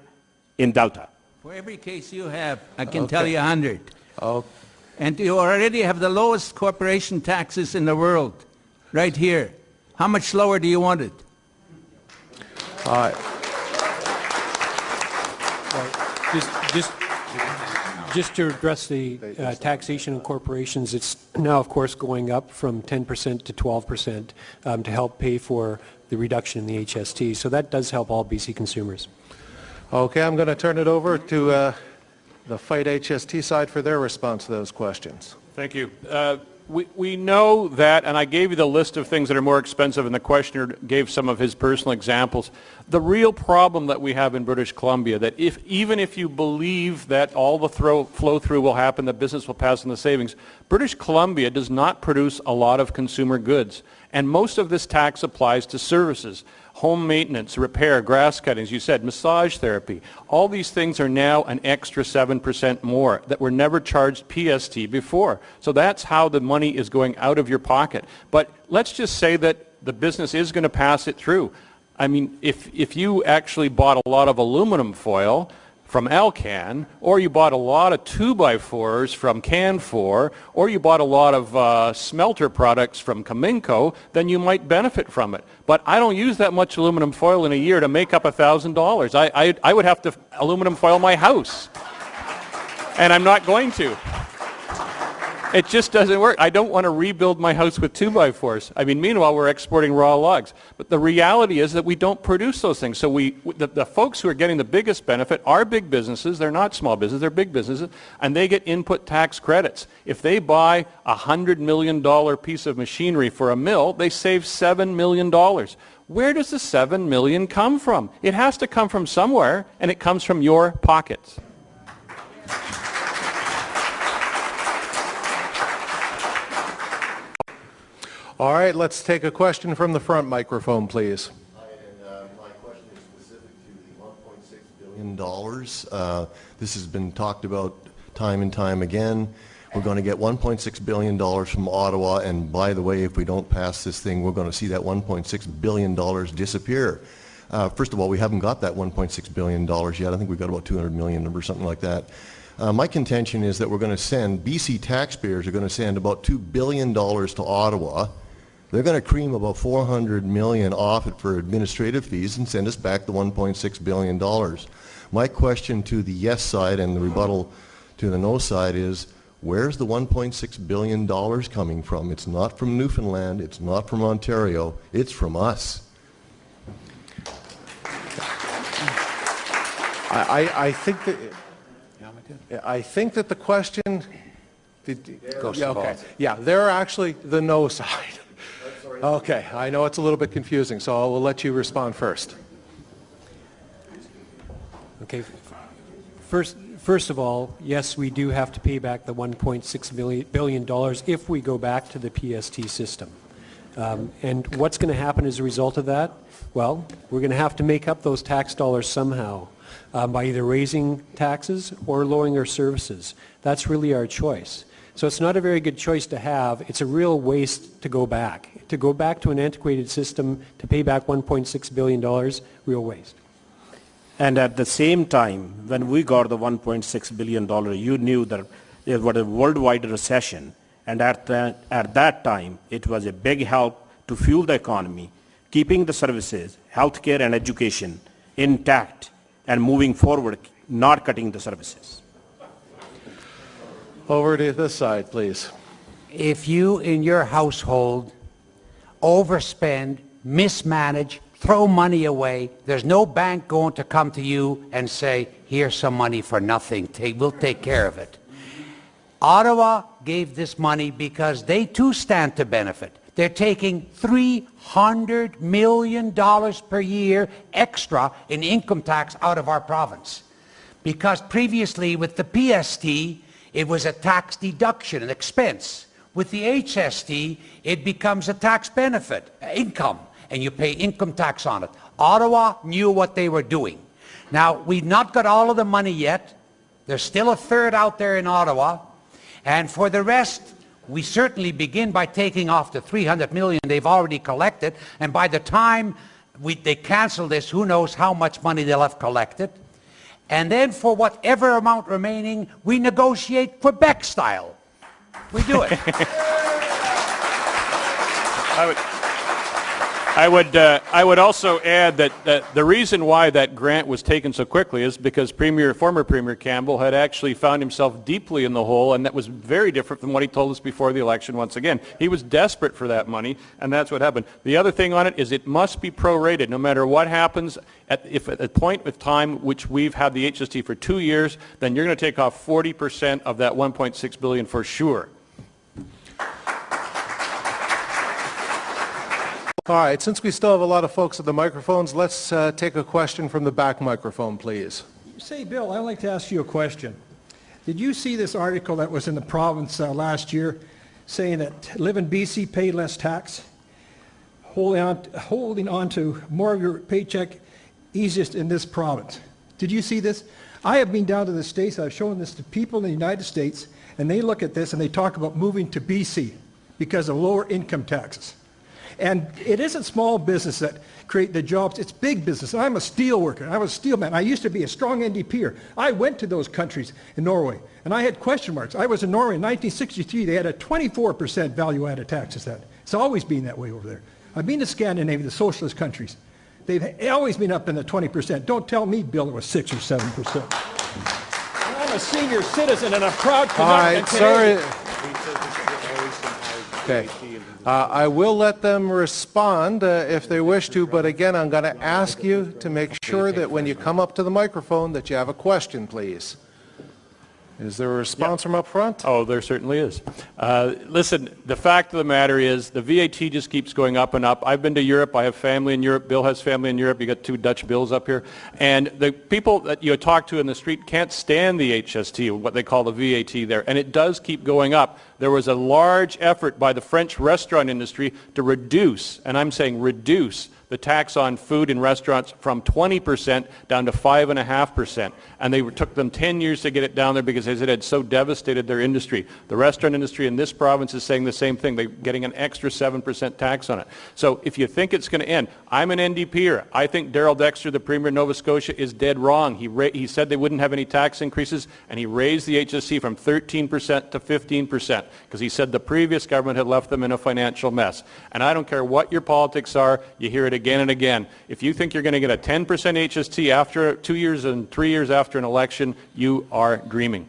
in Delta. For every case you have, I can tell you 100. Oh. And you already have the lowest corporation taxes in the world, right here. How much lower do you want it? Just to address the taxation on corporations, it's now, of course, going up from 10% to 12% to help pay for the reduction in the HST. So that does help all BC consumers. Okay, I'm going to turn it over to the Fight HST side for their response to those questions. Thank you. We know that, and I gave you the list of things that are more expensive, and the questioner gave some of his personal examples. The real problem that we have in British Columbia, that even if you believe that all the flow-through will happen, that business will pass on the savings, British Columbia does not produce a lot of consumer goods. And most of this tax applies to services. Home maintenance, repair, grass cutting, as you said, massage therapy. All these things are now an extra 7% more that were never charged PST before. So that's how the money is going out of your pocket. But let's just say that the business is going to pass it through. I mean, if you actually bought a lot of aluminum foil from Alcan, or you bought a lot of 2x4s from Canfor, or you bought a lot of smelter products from Cominco, then you might benefit from it. But I don't use that much aluminum foil in a year to make up $1,000. I would have to aluminum foil my house, and I'm not going to. It just doesn't work. I don't want to rebuild my house with 2x4s. I mean, meanwhile, we're exporting raw logs. But the reality is that we don't produce those things. So the folks who are getting the biggest benefit are big businesses. They're not small businesses. They're big businesses. And they get input tax credits. If they buy a $100 million piece of machinery for a mill, they save $7 million. Where does the $7 million come from? It has to come from somewhere, and it comes from your pockets. All right, let's take a question from the front microphone, please. Hi, and my question is specific to the $1.6 billion. This has been talked about time and time again. We're going to get $1.6 billion from Ottawa, and by the way, if we don't pass this thing, we're going to see that $1.6 billion disappear. First of all, we haven't got that $1.6 billion yet. I think we've got about $200 million or something like that. My contention is that we're going to send, BC taxpayers are going to send about $2 billion to Ottawa. They're going to cream about $400 million off it for administrative fees and send us back the $1.6 billion. My question to the yes side and the rebuttal to the no side is, where's the $1.6 billion coming from? It's not from Newfoundland, it's not from Ontario, it's from us. I think that the question... Yeah, they're actually the no side. Okay, I know it's a little bit confusing, so I'll let you respond first. Okay, first of all, yes, we do have to pay back the $1.6 billion if we go back to the PST system. And what's going to happen as a result of that? Well, we're going to have to make up those tax dollars somehow by either raising taxes or lowering our services. That's really our choice. So it's not a very good choice to have. It's a real waste to go back. To go back to an antiquated system to pay back $1.6 billion, real waste. And at the same time, when we got the $1.6 billion, you knew that there was a worldwide recession. And at that time, it was a big help to fuel the economy, keeping the services, healthcare and education intact. and moving forward, not cutting the services. Over to this side, please. If you in your household overspend, mismanage, throw money away, there's no bank going to come to you and say, here's some money for nothing, we'll take care of it. Ottawa gave this money because they too stand to benefit. They're taking $300 million per year extra in income tax out of our province. Because previously with the PST, it was a tax deduction, an expense. With the HST, it becomes a tax benefit, income, and you pay income tax on it. Ottawa knew what they were doing. Now, we've not got all of the money yet. There's still a third out there in Ottawa. And for the rest, we certainly begin by taking off the $300 million they've already collected. And by the time they cancel this, who knows how much money they'll have collected. And then for whatever amount remaining, we negotiate Quebec style. We do it. I would also add that the reason why that grant was taken so quickly is because former Premier Campbell had actually found himself deeply in the hole, and that was very different from what he told us before the election once again. He was desperate for that money, and that's what happened. The other thing on it is it must be prorated no matter what happens. If at a point of time which we've had the HST for 2 years, then you're going to take off 40% of that $1.6 billion for sure. All right, since we still have a lot of folks at the microphones, let's take a question from the back microphone, please. Say, Bill, I'd like to ask you a question. Did you see this article that was in the province last year saying that live in BC, pay less tax, holding on to more of your paycheck easiest in this province? Did you see this? I have been down to the States. I've shown this to people in the United States, and they look at this and they talk about moving to BC because of lower income taxes. And it isn't small business that create the jobs, it's big business. I'm a steel worker, I was a steel man. I used to be a strong NDPer. I went to those countries in Norway, and I had question marks. I was in Norway in 1963, they had a 24% value-added taxes then. It's always been that way over there. I've been to Scandinavia, the socialist countries. They've always been up in the 20%. Don't tell me, Bill, it was 6 or 7%. I'm a senior citizen, and I'm proud to All right, sorry. Okay. I will let them respond if they wish to, but again, I'm going to ask you to make sure that when you come up to the microphone that you have a question, please. Is there a response from up front? Oh, there certainly is. Listen, the fact of the matter is the VAT just keeps going up and up. I've been to Europe. I have family in Europe. Bill has family in Europe. You got 2 Dutch Bills up here. And the people that you talk to in the street can't stand the HST, what they call the VAT there. And it does keep going up. There was a large effort by the French restaurant industry to reduce, and I'm saying reduce, the tax on food in restaurants from 20% down to 5.5%. And they took them 10 years to get it down there because it had so devastated their industry. The restaurant industry in this province is saying the same thing. They're getting an extra 7% tax on it. So if you think it's going to end, I'm an NDPer. I think Darrell Dexter, the Premier of Nova Scotia, is dead wrong. He said they wouldn't have any tax increases, and he raised the HST from 13% to 15% because he said the previous government had left them in a financial mess. And I don't care what your politics are, you hear it again and again. If you think you're going to get a 10% HST after 2 years and 3 years after an election, you are dreaming.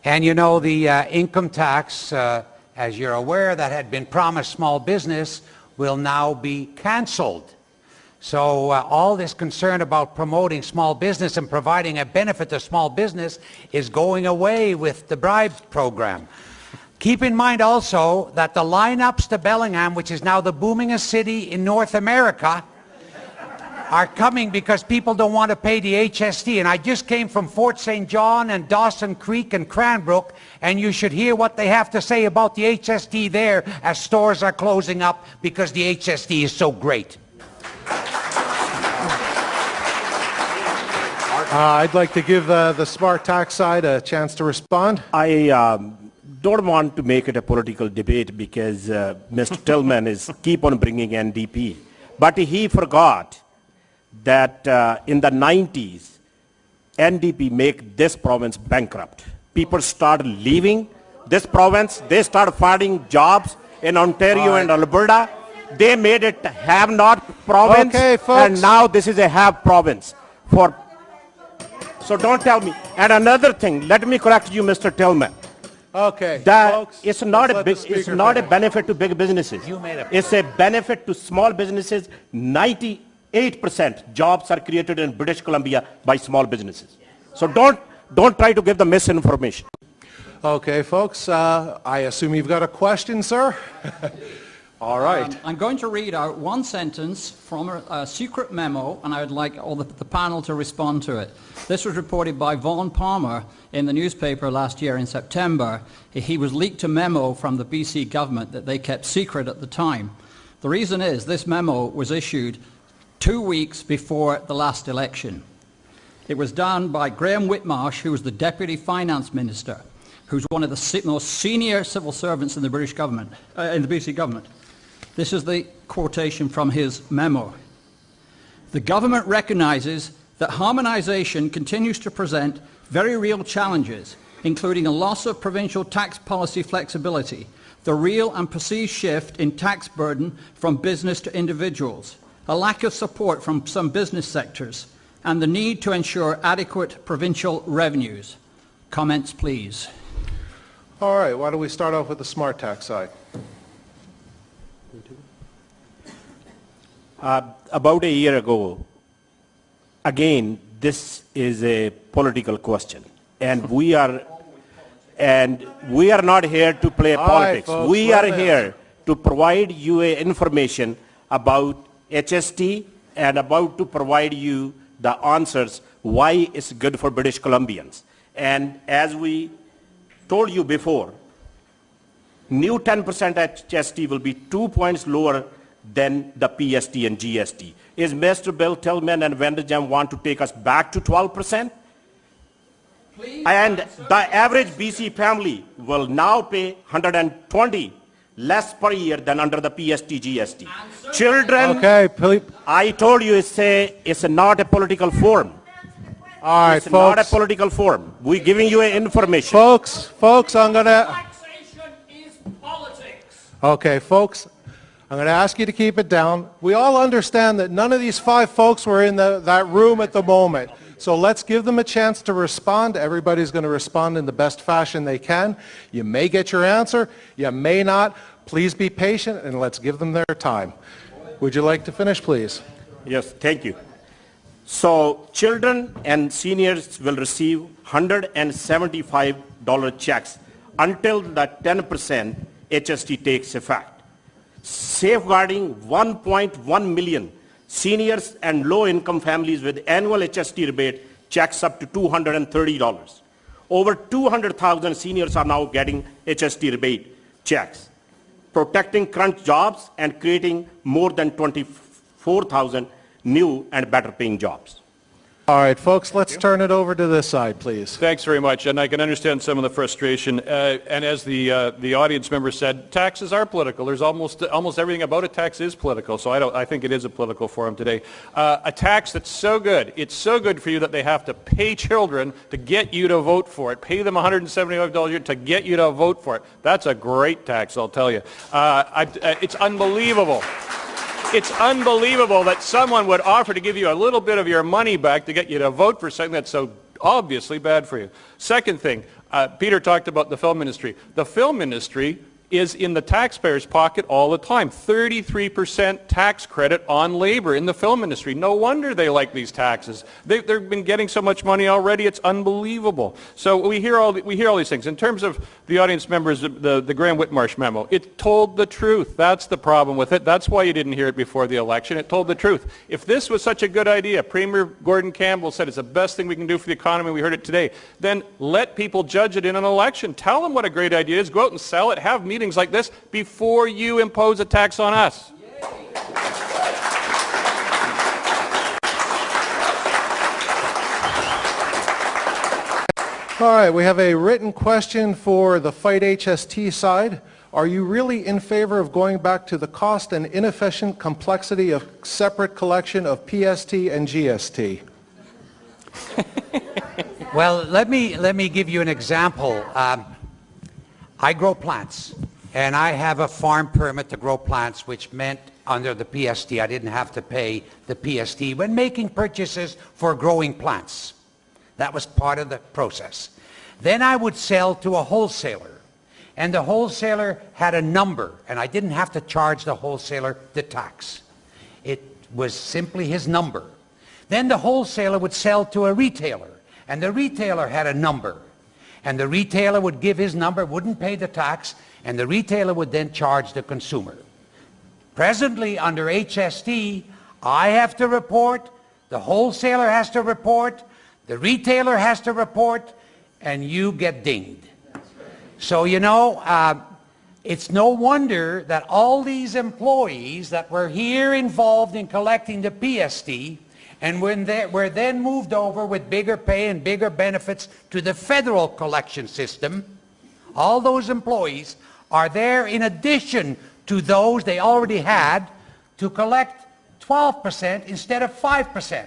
And you know, the income tax, as you're aware, that had been promised small business will now be cancelled. So all this concern about promoting small business and providing a benefit to small business is going away with the bribe program. Keep in mind also that the lineups to Bellingham, which is now the boomingest city in North America, are coming because people don't want to pay the HST. And I just came from Fort St. John and Dawson Creek and Cranbrook, and you should hear what they have to say about the HST there as stores are closing up because the HST is so great. I'd like to give the smart tax side a chance to respond. I don't want to make it a political debate because Mr. Tillman is keep on bringing NDP. But he forgot that in the 90s, NDP make this province bankrupt. People started leaving this province. They started finding jobs in Ontario and Alberta. They made it have-not province. Okay, folks. And now this is a have province. For So don't tell me. And another thing, let me correct you, Mr. Tillman. Okay, That folks, it's not let's a let big, the speaker it's not a finish. benefit to big businesses. You made a It's a benefit to small businesses. 98% jobs are created in British Columbia by small businesses. So don't try to give the misinformation. Okay, folks, I assume you've got a question, sir? All right. I'm going to read out one sentence from a secret memo, and I would like all the panel to respond to it. This was reported by Vaughan Palmer in the newspaper last year in September. He was leaked a memo from the BC government that they kept secret at the time. The reason is this memo was issued 2 weeks before the last election. It was done by Graham Whitmarsh, who was the Deputy Finance Minister, who's one of the most senior civil servants in the British government, in the BC government. This is the quotation from his memo. The government recognises that harmonisation continues to present very real challenges, including a loss of provincial tax policy flexibility, the real and perceived shift in tax burden from business to individuals, a lack of support from some business sectors, and the need to ensure adequate provincial revenues. Comments, please. All right, why don't we start off with the smart tax side? About a year ago, again, this is a political question, and we are not here to play politics. Folks, we are here to provide you information about HST and about to provide you the answers why it's good for British Columbians. And as we told you before, new 10% HST will be 2 points lower than the PST and GST. Is Mr. Bill Tillman and Vanderjam want to take us back to 12%? Please and answer. The average BC family will now pay 120 less per year than under the PST GST. Answer. Children, okay, please. I told you it's not a political forum. All right, it's folks. not a political forum. We're giving you information. Folks, I'm going to... Taxation is politics. Okay, folks, I'm going to ask you to keep it down. We all understand that none of these 5 folks were in that room at the moment. So let's give them a chance to respond. Everybody's going to respond in the best fashion they can. You may get your answer. You may not. Please be patient and let's give them their time. Would you like to finish, please? Yes, thank you. So children and seniors will receive $175 checks until the 10% HST takes effect, safeguarding 1.1 million seniors and low-income families with annual HST rebate checks up to $230. Over 200,000 seniors are now getting HST rebate checks, protecting current jobs and creating more than 24,000 new and better paying jobs. All right, folks, let's turn it over to this side, please. Thanks very much, and I can understand some of the frustration. And as the audience member said, taxes are political. There's almost everything about a tax is political, so I think it is a political forum today. A tax that's so good, it's so good for you that they have to pay children to get you to vote for it, pay them $175 a year to get you to vote for it. That's a great tax, I'll tell you. It's unbelievable. It's unbelievable that someone would offer to give you a little bit of your money back to get you to vote for something that's so obviously bad for you. Second thing, Peter talked about the film industry. The film industry is in the taxpayer's pocket all the time. 33% tax credit on labor in the film industry. No wonder they like these taxes. They've been getting so much money already, it's unbelievable. So we hear all these things. In terms of the audience members, the Graham Whitmarsh memo, it told the truth. That's the problem with it. That's why you didn't hear it before the election. It told the truth. If this was such a good idea, Premier Gordon Campbell said it's the best thing we can do for the economy, we heard it today, then let people judge it in an election. Tell them what a great idea it is. Go out and sell it. Have meetings like this before you impose a tax on us. All right, we have a written question for the Fight HST side. Are you really in favor of going back to the cost and inefficient complexity of separate collection of PST and GST? Well, let me give you an example. I grow plants, and I have a farm permit to grow plants, which meant under the PST I didn't have to pay the PST when making purchases for growing plants. That was part of the process. Then I would sell to a wholesaler. And the wholesaler had a number, and I didn't have to charge the wholesaler the tax. It was simply his number. Then the wholesaler would sell to a retailer, and the retailer had a number. And the retailer would give his number, wouldn't pay the tax, and the retailer would then charge the consumer. Presently, under HST, I have to report, the wholesaler has to report, the retailer has to report, and you get dinged. So, you know, it's no wonder that all these employees that were here involved in collecting the PST, and when they were then moved over with bigger pay and bigger benefits to the federal collection system, all those employees are there in addition to those they already had to collect 12% instead of 5%.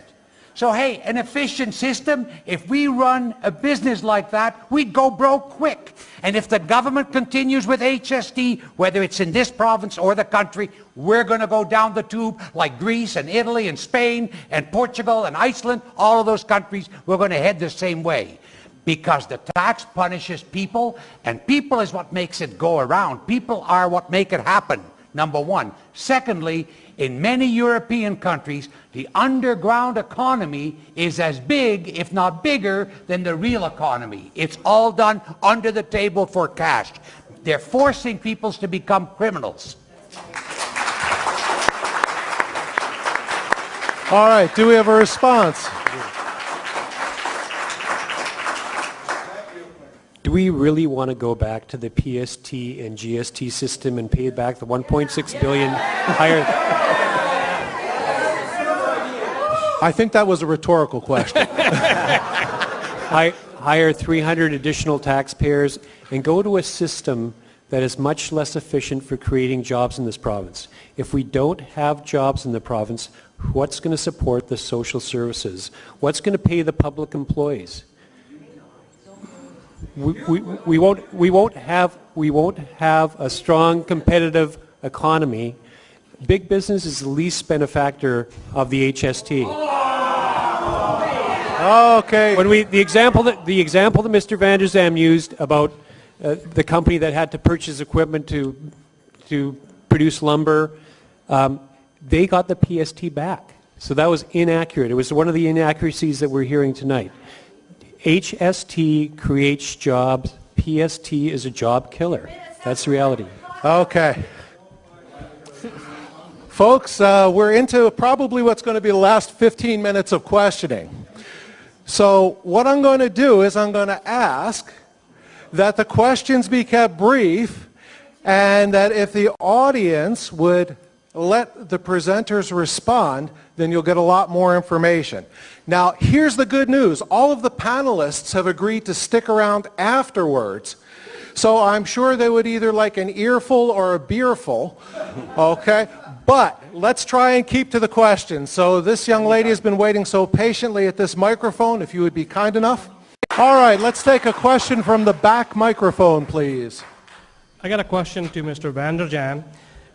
So hey, an efficient system, if we run a business like that, we'd go broke quick. And if the government continues with HST, whether it's in this province or the country, we're going to go down the tube like Greece and Italy and Spain and Portugal and Iceland, all of those countries, we're going to head the same way. Because the tax punishes people, and people is what makes it go around. People are what make it happen, number one. Secondly, in many European countries, the underground economy is as big, if not bigger, than the real economy. It's all done under the table for cash. They're forcing people to become criminals. All right, do we have a response? Do we really want to go back to the PST and GST system and pay back the $1.6 billion higher? I think that was a rhetorical question. Hire 300 additional taxpayers and go to a system that is much less efficient for creating jobs in this province. If we don't have jobs in the province, what's going to support the social services? What's going to pay the public employees? We won't have a strong competitive economy. Big business is the least benefactor of the HST. Okay. When the example that Mr. Van der Zam used about the company that had to purchase equipment to produce lumber, they got the PST back. So that was inaccurate. It was one of the inaccuracies that we're hearing tonight. HST creates jobs. PST is a job killer. That's the reality. Okay. Folks, we're into probably what's going to be the last 15 minutes of questioning. So what I'm going to do is I'm going to ask that the questions be kept brief, and that if the audience would let the presenters respond, then you'll get a lot more information. Now, here's the good news. All of the panelists have agreed to stick around afterwards. So I'm sure they would either like an earful or a beerful, okay? But let's try and keep to the questions. So this young lady has been waiting so patiently at this microphone, if you would be kind enough. All right, let's take a question from the back microphone, please. I got a question to Mr. Van der Zam.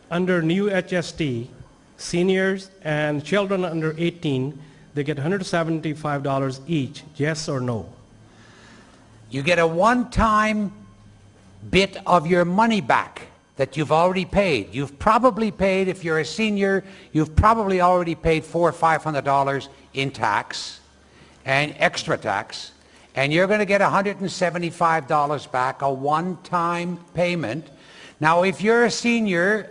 Under new HST, seniors and children under 18, they get $175 each, yes or no? You get a one-time bit of your money back that you've already paid. You've probably paid, if you're a senior, you've probably already paid $400 or $500 in tax and extra tax, and you're going to get $175 back, a one-time payment. Now, if you're a senior,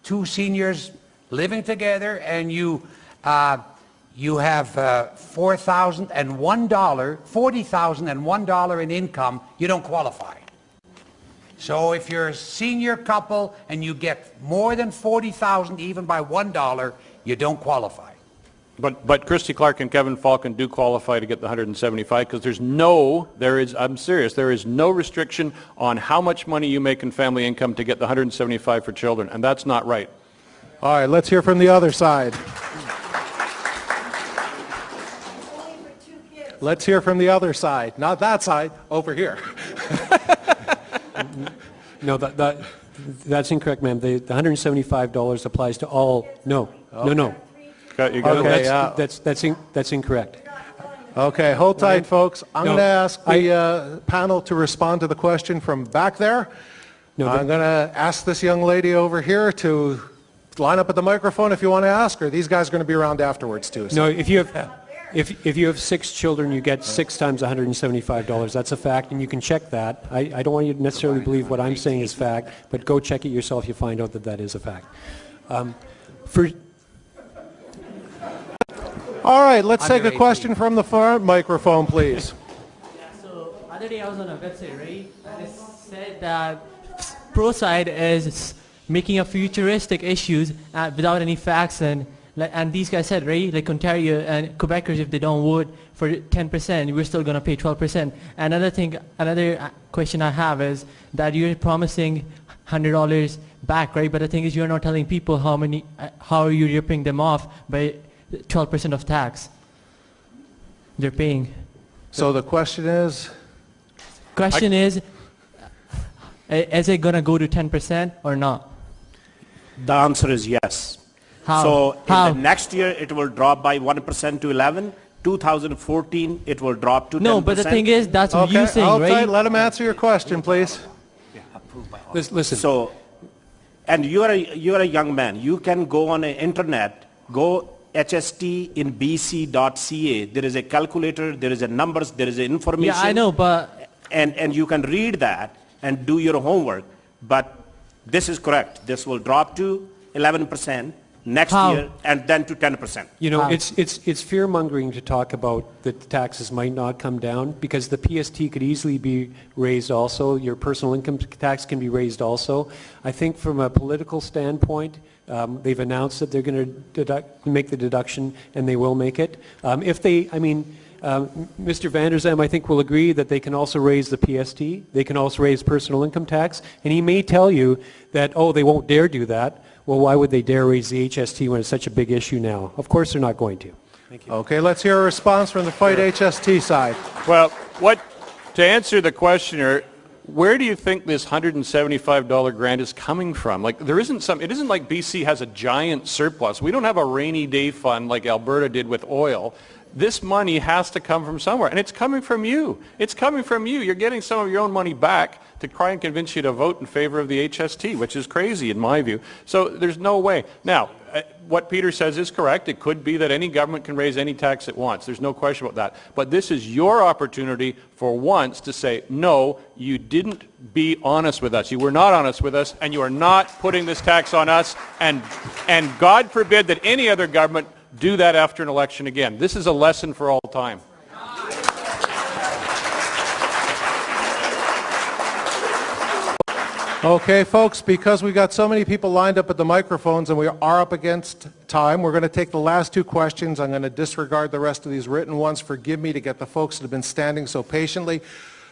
two seniors living together, and you have $40,001 in income, you don't qualify. So if you're a senior couple and you get more than $40,000 even by $1, you don't qualify. But Christy Clark and Kevin Falcon do qualify to get the 175 because I'm serious, there is no restriction on how much money you make in family income to get the 175 for children, and that's not right. All right, let's hear from the other side. Let's hear from the other side. Not that side, over here. No, that's incorrect, ma'am. The $175 applies to all. No, okay. No. You got Okay, that's incorrect. Okay, hold tight, folks. I'm No, going to ask the panel to respond to the question from back there. No, I'm going to ask this young lady over here to line up at the microphone if you want to ask her. These guys are going to be around afterwards, too. So. No, if you have 6 children, you get 6 times $175. That's a fact, and you can check that. I don't want you to necessarily believe what I'm saying is fact, but go check it yourself. You'll find out that that is a fact. All right, let's take a question from the front microphone, please. So, other day I was on a website, right? And it said that ProSide is making up futuristic issues without any facts, and these guys said, right, like Ontario and Quebecers, if they don't vote for 10%, we're still going to pay 12%. Another question I have is that you're promising $100 back, right? But the thing is, you're not telling people how are you ripping them off by 12% of tax they're paying. So the question is? Question is it going to go to 10% or not? The answer is yes. How? So How? in the next year, it will drop by 1% to 11. 2014, it will drop to 10%. No, but the thing is, that's what Okay, you're saying, right? let him answer your question, please. Listen. So, and you're a young man. You can go on the internet, go hstinbc.ca. There is a calculator, there is a numbers, there is a information. Yeah, I know, but... And you can read that and do your homework. But this is correct. This will drop to 11% next year and then to 10%. You know, it's fear-mongering to talk about that the taxes might not come down, because the PST could easily be raised also. Your personal income tax can be raised also. I think from a political standpoint, they've announced that they're going to make the deduction, and they will make it. Mr. Van der Zam, I think, will agree that they can also raise the PST. They can also raise personal income tax. And he may tell you that, oh, they won't dare do that. Well, why would they dare raise the HST when it's such a big issue now? Of course they're not going to. Thank you. Okay, let's hear a response from the Fight HST side. Well, to answer the questioner, where do you think this $175 grant is coming from? Like, it isn't like BC has a giant surplus. We don't have a rainy day fund like Alberta did with oil. This money has to come from somewhere, and it's coming from you. It's coming from you. You're getting some of your own money back to try and convince you to vote in favor of the HST, which is crazy in my view. So there's no way. Now, what Peter says is correct. It could be that any government can raise any tax it wants. There's no question about that. But this is your opportunity for once to say, no, you didn't be honest with us. You were not honest with us, and you are not putting this tax on us. And God forbid that any other government do that after an election again. This is a lesson for all time. Okay, folks, because we got so many people lined up at the microphones and we are up against time, we're going to take the last 2 questions. I'm going to disregard the rest of these written ones. Forgive me to get the folks that have been standing so patiently.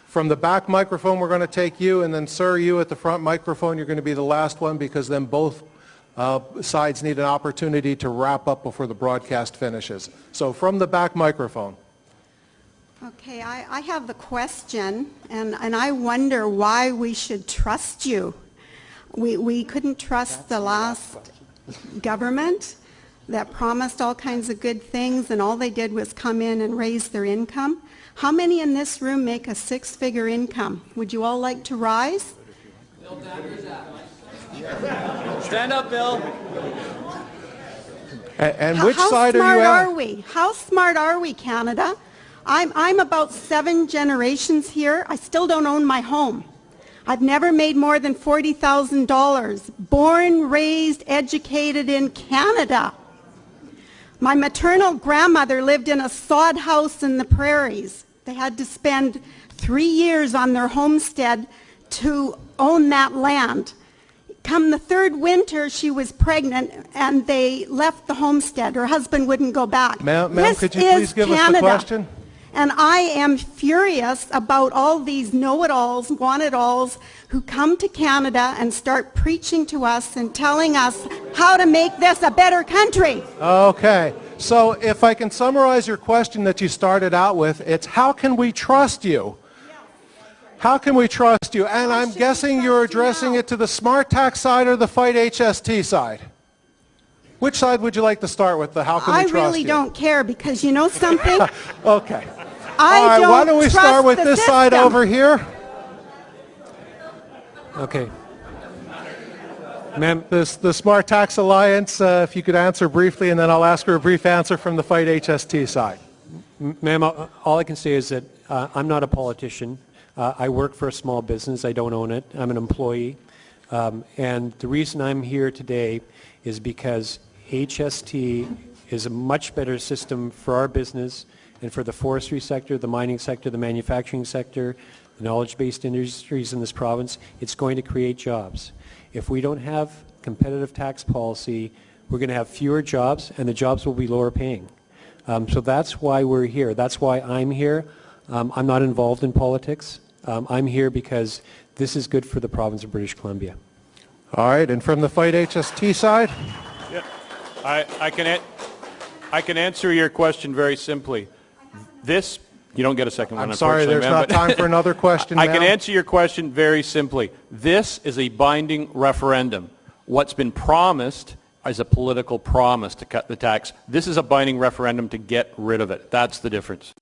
From the back microphone, we're going to take you, and then, sir, you at the front microphone, you're going to be the last one, because then both sides need an opportunity to wrap up before the broadcast finishes. So from the back microphone. Okay, I have the question, and I wonder why we should trust you. We couldn't trust the last government that promised all kinds of good things, and all they did was come in and raise their income. How many in this room make a 6-figure income? Would you all like to rise? Stand up, Bill. And which side are you at? How smart are we? How smart are we, Canada? I'm about 7 generations here. I still don't own my home. I've never made more than $40,000. Born, raised, educated in Canada. My maternal grandmother lived in a sod house in the prairies. They had to spend 3 years on their homestead to own that land. Come the 3rd winter, she was pregnant, and they left the homestead. Her husband wouldn't go back. Ma'am, could you please give us the question? And I am furious about all these know-it-alls, want-it-alls who come to Canada and start preaching to us and telling us how to make this a better country. Okay. So if I can summarize your question that you started out with, it's how can we trust you? How can we trust you? And I'm guessing you're addressing it to the Smart Tax side or the Fight HST side? Which side would you like to start with? The how can we I trust really you? don't care because you know something? Okay. I All right, don't why don't we start trust with the this side system. over here? Okay. Ma'am, the Smart Tax Alliance, if you could answer briefly, and then I'll ask for a brief answer from the Fight HST side. Ma'am, all I can say is that I'm not a politician. I work for a small business. I don't own it. I'm an employee. And the reason I'm here today is because HST is a much better system for our business and for the forestry sector, the mining sector, the manufacturing sector, the knowledge-based industries in this province. It's going to create jobs. If we don't have competitive tax policy, we're going to have fewer jobs, and the jobs will be lower paying. So that's why we're here. That's why I'm here. I'm not involved in politics. I'm here because this is good for the province of British Columbia. All right, and from the Fight HST side? Yeah, I can answer your question very simply. This, you don't get a second one, I'm sorry, unfortunately, there's ma'am, not but time for another question I now. can answer your question very simply. This is a binding referendum. What's been promised is a political promise to cut the tax. This is a binding referendum to get rid of it. That's the difference.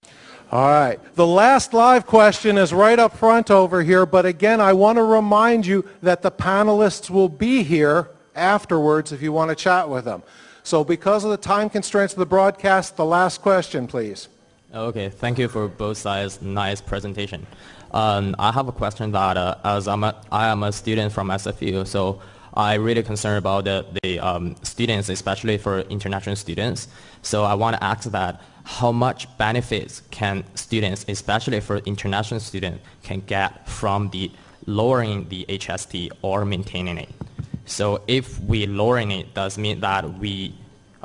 All right. The last live question is right up front over here, but again, I want to remind you that the panelists will be here afterwards if you want to chat with them. So because of the time constraints of the broadcast, the last question, please. Okay, thank you for both sides. Nice presentation. I have a question that as I am a student from SFU, so I'm really concerned about the students, especially for international students. So I want to ask that how much benefits can students, especially for international students, can get from the lowering the HST or maintaining it? So if we lowering it, does mean that we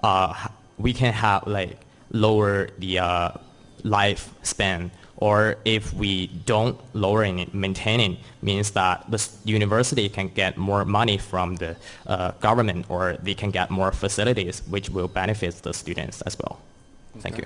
can have like lower the lifespan, or if we don't lowering it, maintaining means that the university can get more money from the government, or they can get more facilities which will benefit the students as well. Thank you.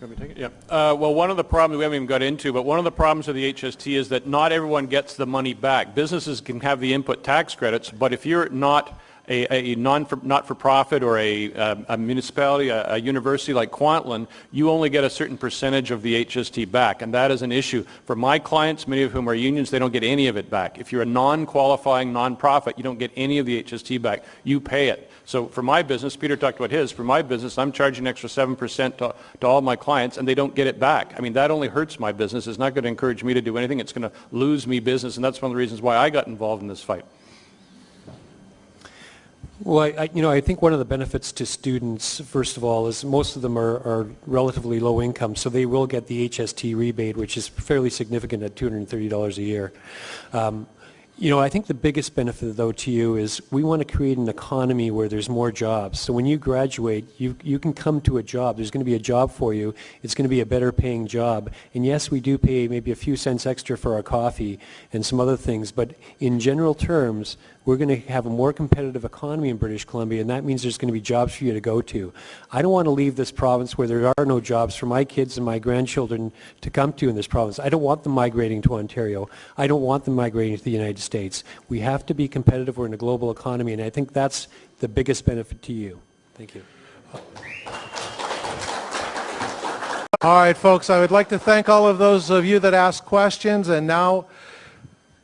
Let me take it? Yeah. Well, one of the problems we haven't even got into, but one of the problems with the HST is that not everyone gets the money back. Businesses can have the input tax credits, but if you're not a not-for-profit or a municipality, a university like Kwantlen, you only get a certain percentage of the HST back, and that is an issue. For my clients, many of whom are unions, they don't get any of it back. If you're a non-qualifying non-profit, you don't get any of the HST back. You pay it. So for my business, Peter talked about his, for my business, I'm charging an extra 7% to all my clients, and they don't get it back. I mean, that only hurts my business. It's not going to encourage me to do anything. It's going to lose me business, and that's one of the reasons why I got involved in this fight. Well, I think one of the benefits to students, first of all, is most of them are relatively low income, so they will get the HST rebate, which is fairly significant at $230 a year. I think the biggest benefit, though, to you is we want to create an economy where there's more jobs. So when you graduate, you can come to a job. There's going to be a job for you. It's going to be a better paying job. And yes, we do pay maybe a few cents extra for our coffee and some other things, but in general terms, we're going to have a more competitive economy in British Columbia, and that means there's going to be jobs for you to go to. I don't want to leave this province where there are no jobs for my kids and my grandchildren to come to in this province. I don't want them migrating to Ontario. I don't want them migrating to the United States. We have to be competitive. We're in a global economy, and I think that's the biggest benefit to you. Thank you. All right, folks, I would like to thank all of those of you that asked questions, and now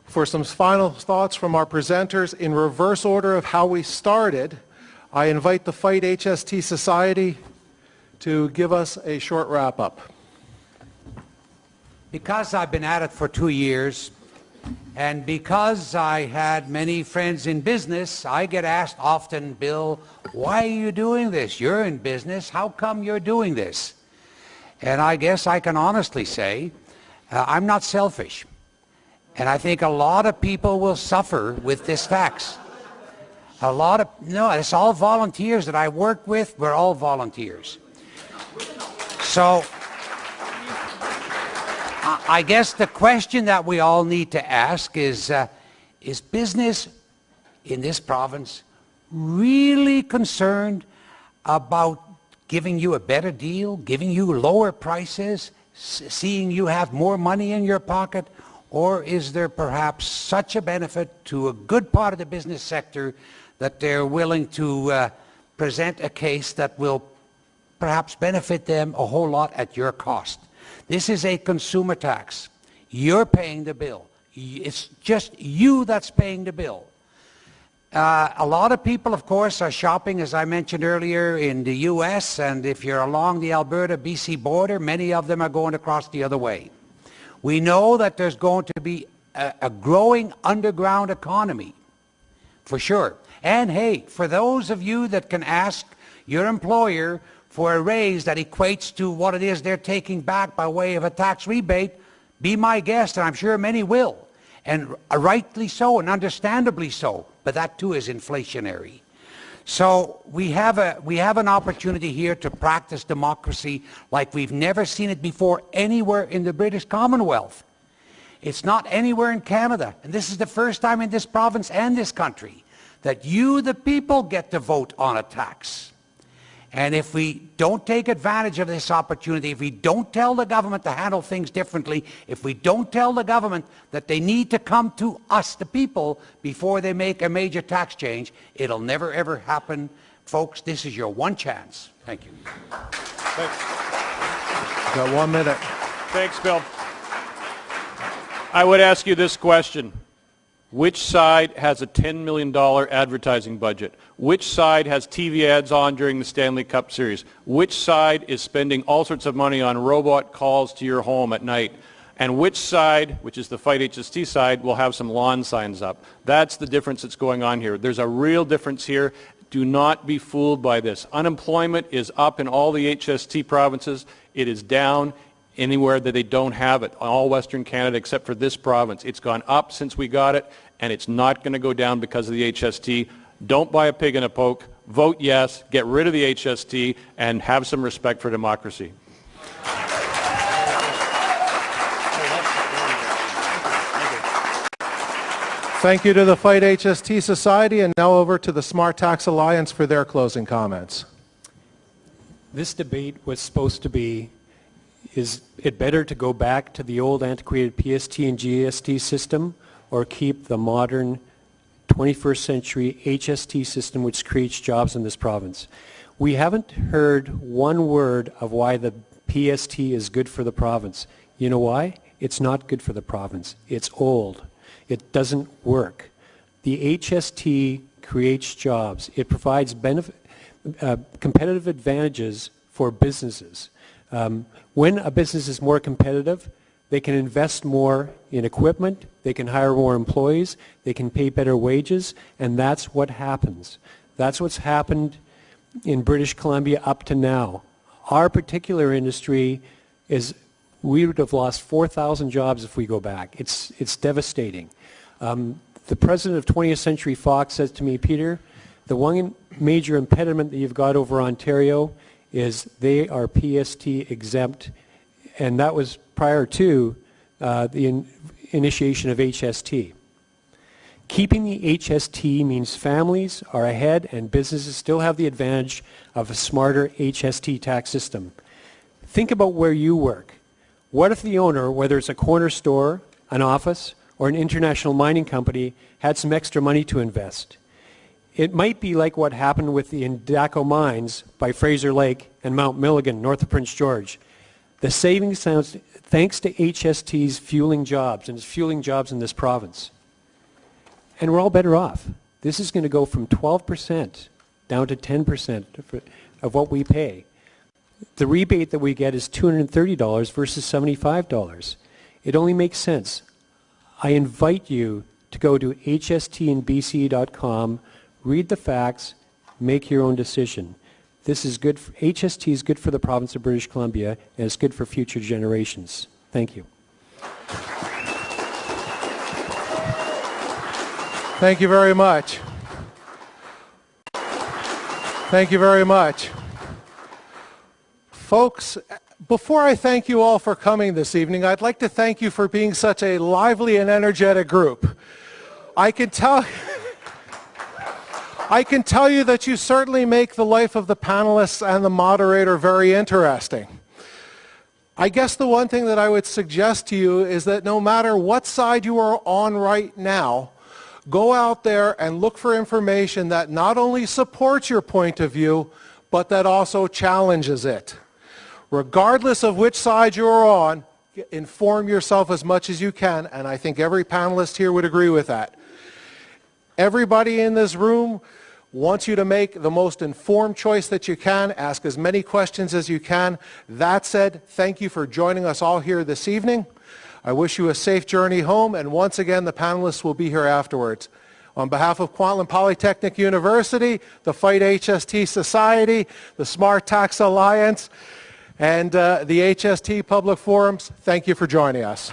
for some final thoughts from our presenters in reverse order of how we started, I invite the Fight HST Society to give us a short wrap-up. Because I've been at it for 2 years, and because I had many friends in business, I get asked often, Bill, why are you doing this? You're in business. How come you're doing this? And I guess I can honestly say I'm not selfish. And I think a lot of people will suffer with this tax. It's all volunteers that I work with. We're all volunteers. So I guess the question that we all need to ask is business in this province really concerned about giving you a better deal, giving you lower prices, seeing you have more money in your pocket? Or is there perhaps such a benefit to a good part of the business sector that they're willing to present a case that will perhaps benefit them a whole lot at your cost. This is a consumer tax. You're paying the bill. It's just you that's paying the bill. A lot of people, of course, are shopping, as I mentioned earlier, in the U.S., and if you're along the Alberta-BC border, many of them are going across the other way. We know that there's going to be a growing underground economy, for sure. And hey, for those of you that can ask your employer for a raise that equates to what it is they're taking back by way of a tax rebate, be my guest, and I'm sure many will. And rightly so, and understandably so, but that too is inflationary. So we have an opportunity here to practice democracy like we've never seen it before anywhere in the British Commonwealth. It's not anywhere in Canada, and this is the first time in this province and this country that you, the people, get to vote on a tax. And if we don't take advantage of this opportunity, if we don't tell the government to handle things differently, if we don't tell the government that they need to come to us, the people, before they make a major tax change, it'll never ever happen. Folks, this is your one chance. Thank you. Thanks. Got 1 minute. Thanks, Bill. I would ask you this question. Which side has a $10 million advertising budget? Which side has TV ads on during the Stanley Cup Series? Which side is spending all sorts of money on robot calls to your home at night? And which side, which is the Fight HST side, will have some lawn signs up? That's the difference that's going on here. There's a real difference here. Do not be fooled by this. Unemployment is up in all the HST provinces. It is down anywhere that they don't have it, all Western Canada except for this province. It's gone up since we got it, and it's not going to go down because of the HST. Don't buy a pig in a poke. Vote yes, get rid of the HST, and have some respect for democracy. Thank you to the Fight HST Society, and now over to the Smart Tax Alliance for their closing comments. This debate was supposed to be, is it better to go back to the old antiquated PST and GST system, or keep the modern 21st century HST system which creates jobs in this province? We haven't heard one word of why the PST is good for the province. You know why? It's not good for the province. It's old. It doesn't work. The HST creates jobs. It provides competitive advantages for businesses. When a business is more competitive, they can invest more in equipment, they can hire more employees, they can pay better wages, and that's what happens. That's what's happened in British Columbia up to now. Our particular industry is, we would have lost 4,000 jobs if we go back. It's devastating. The president of 20th Century Fox says to me, Peter, the one major impediment that you've got over Ontario is they are PST exempt, and that was prior to the initiation of HST. Keeping the HST means families are ahead and businesses still have the advantage of a smarter HST tax system. Think about where you work. What if the owner, whether it's a corner store, an office, or an international mining company, had some extra money to invest? It might be like what happened with the Indaco mines by Fraser Lake and Mount Milligan, north of Prince George. The savings, thanks to HST's fueling jobs, and it's fueling jobs in this province. And we're all better off. This is going to go from 12% down to 10% of what we pay. The rebate that we get is $230 versus $75. It only makes sense. I invite you to go to hstinbc.com, read the facts, make your own decision. This is good. HST is good for the province of British Columbia, and it's good for future generations. Thank you. Thank you very much. Thank you very much. Folks, before I thank you all for coming this evening, I'd like to thank you for being such a lively and energetic group. I can tell you that you certainly make the life of the panelists and the moderator very interesting. I guess the one thing that I would suggest to you is that no matter what side you are on right now, Go out there and look for information that not only supports your point of view, but that also challenges it. Regardless of which side you're on, inform yourself as much as you can, and I think every panelist here would agree with that. Everybody in this room wants you to make the most informed choice that you can, ask as many questions as you can. That said, thank you for joining us all here this evening. I wish you a safe journey home, and once again, the panelists will be here afterwards. On behalf of Kwantlen Polytechnic University, the Fight HST Society, the Smart Tax Alliance, and the HST Public Forums, thank you for joining us.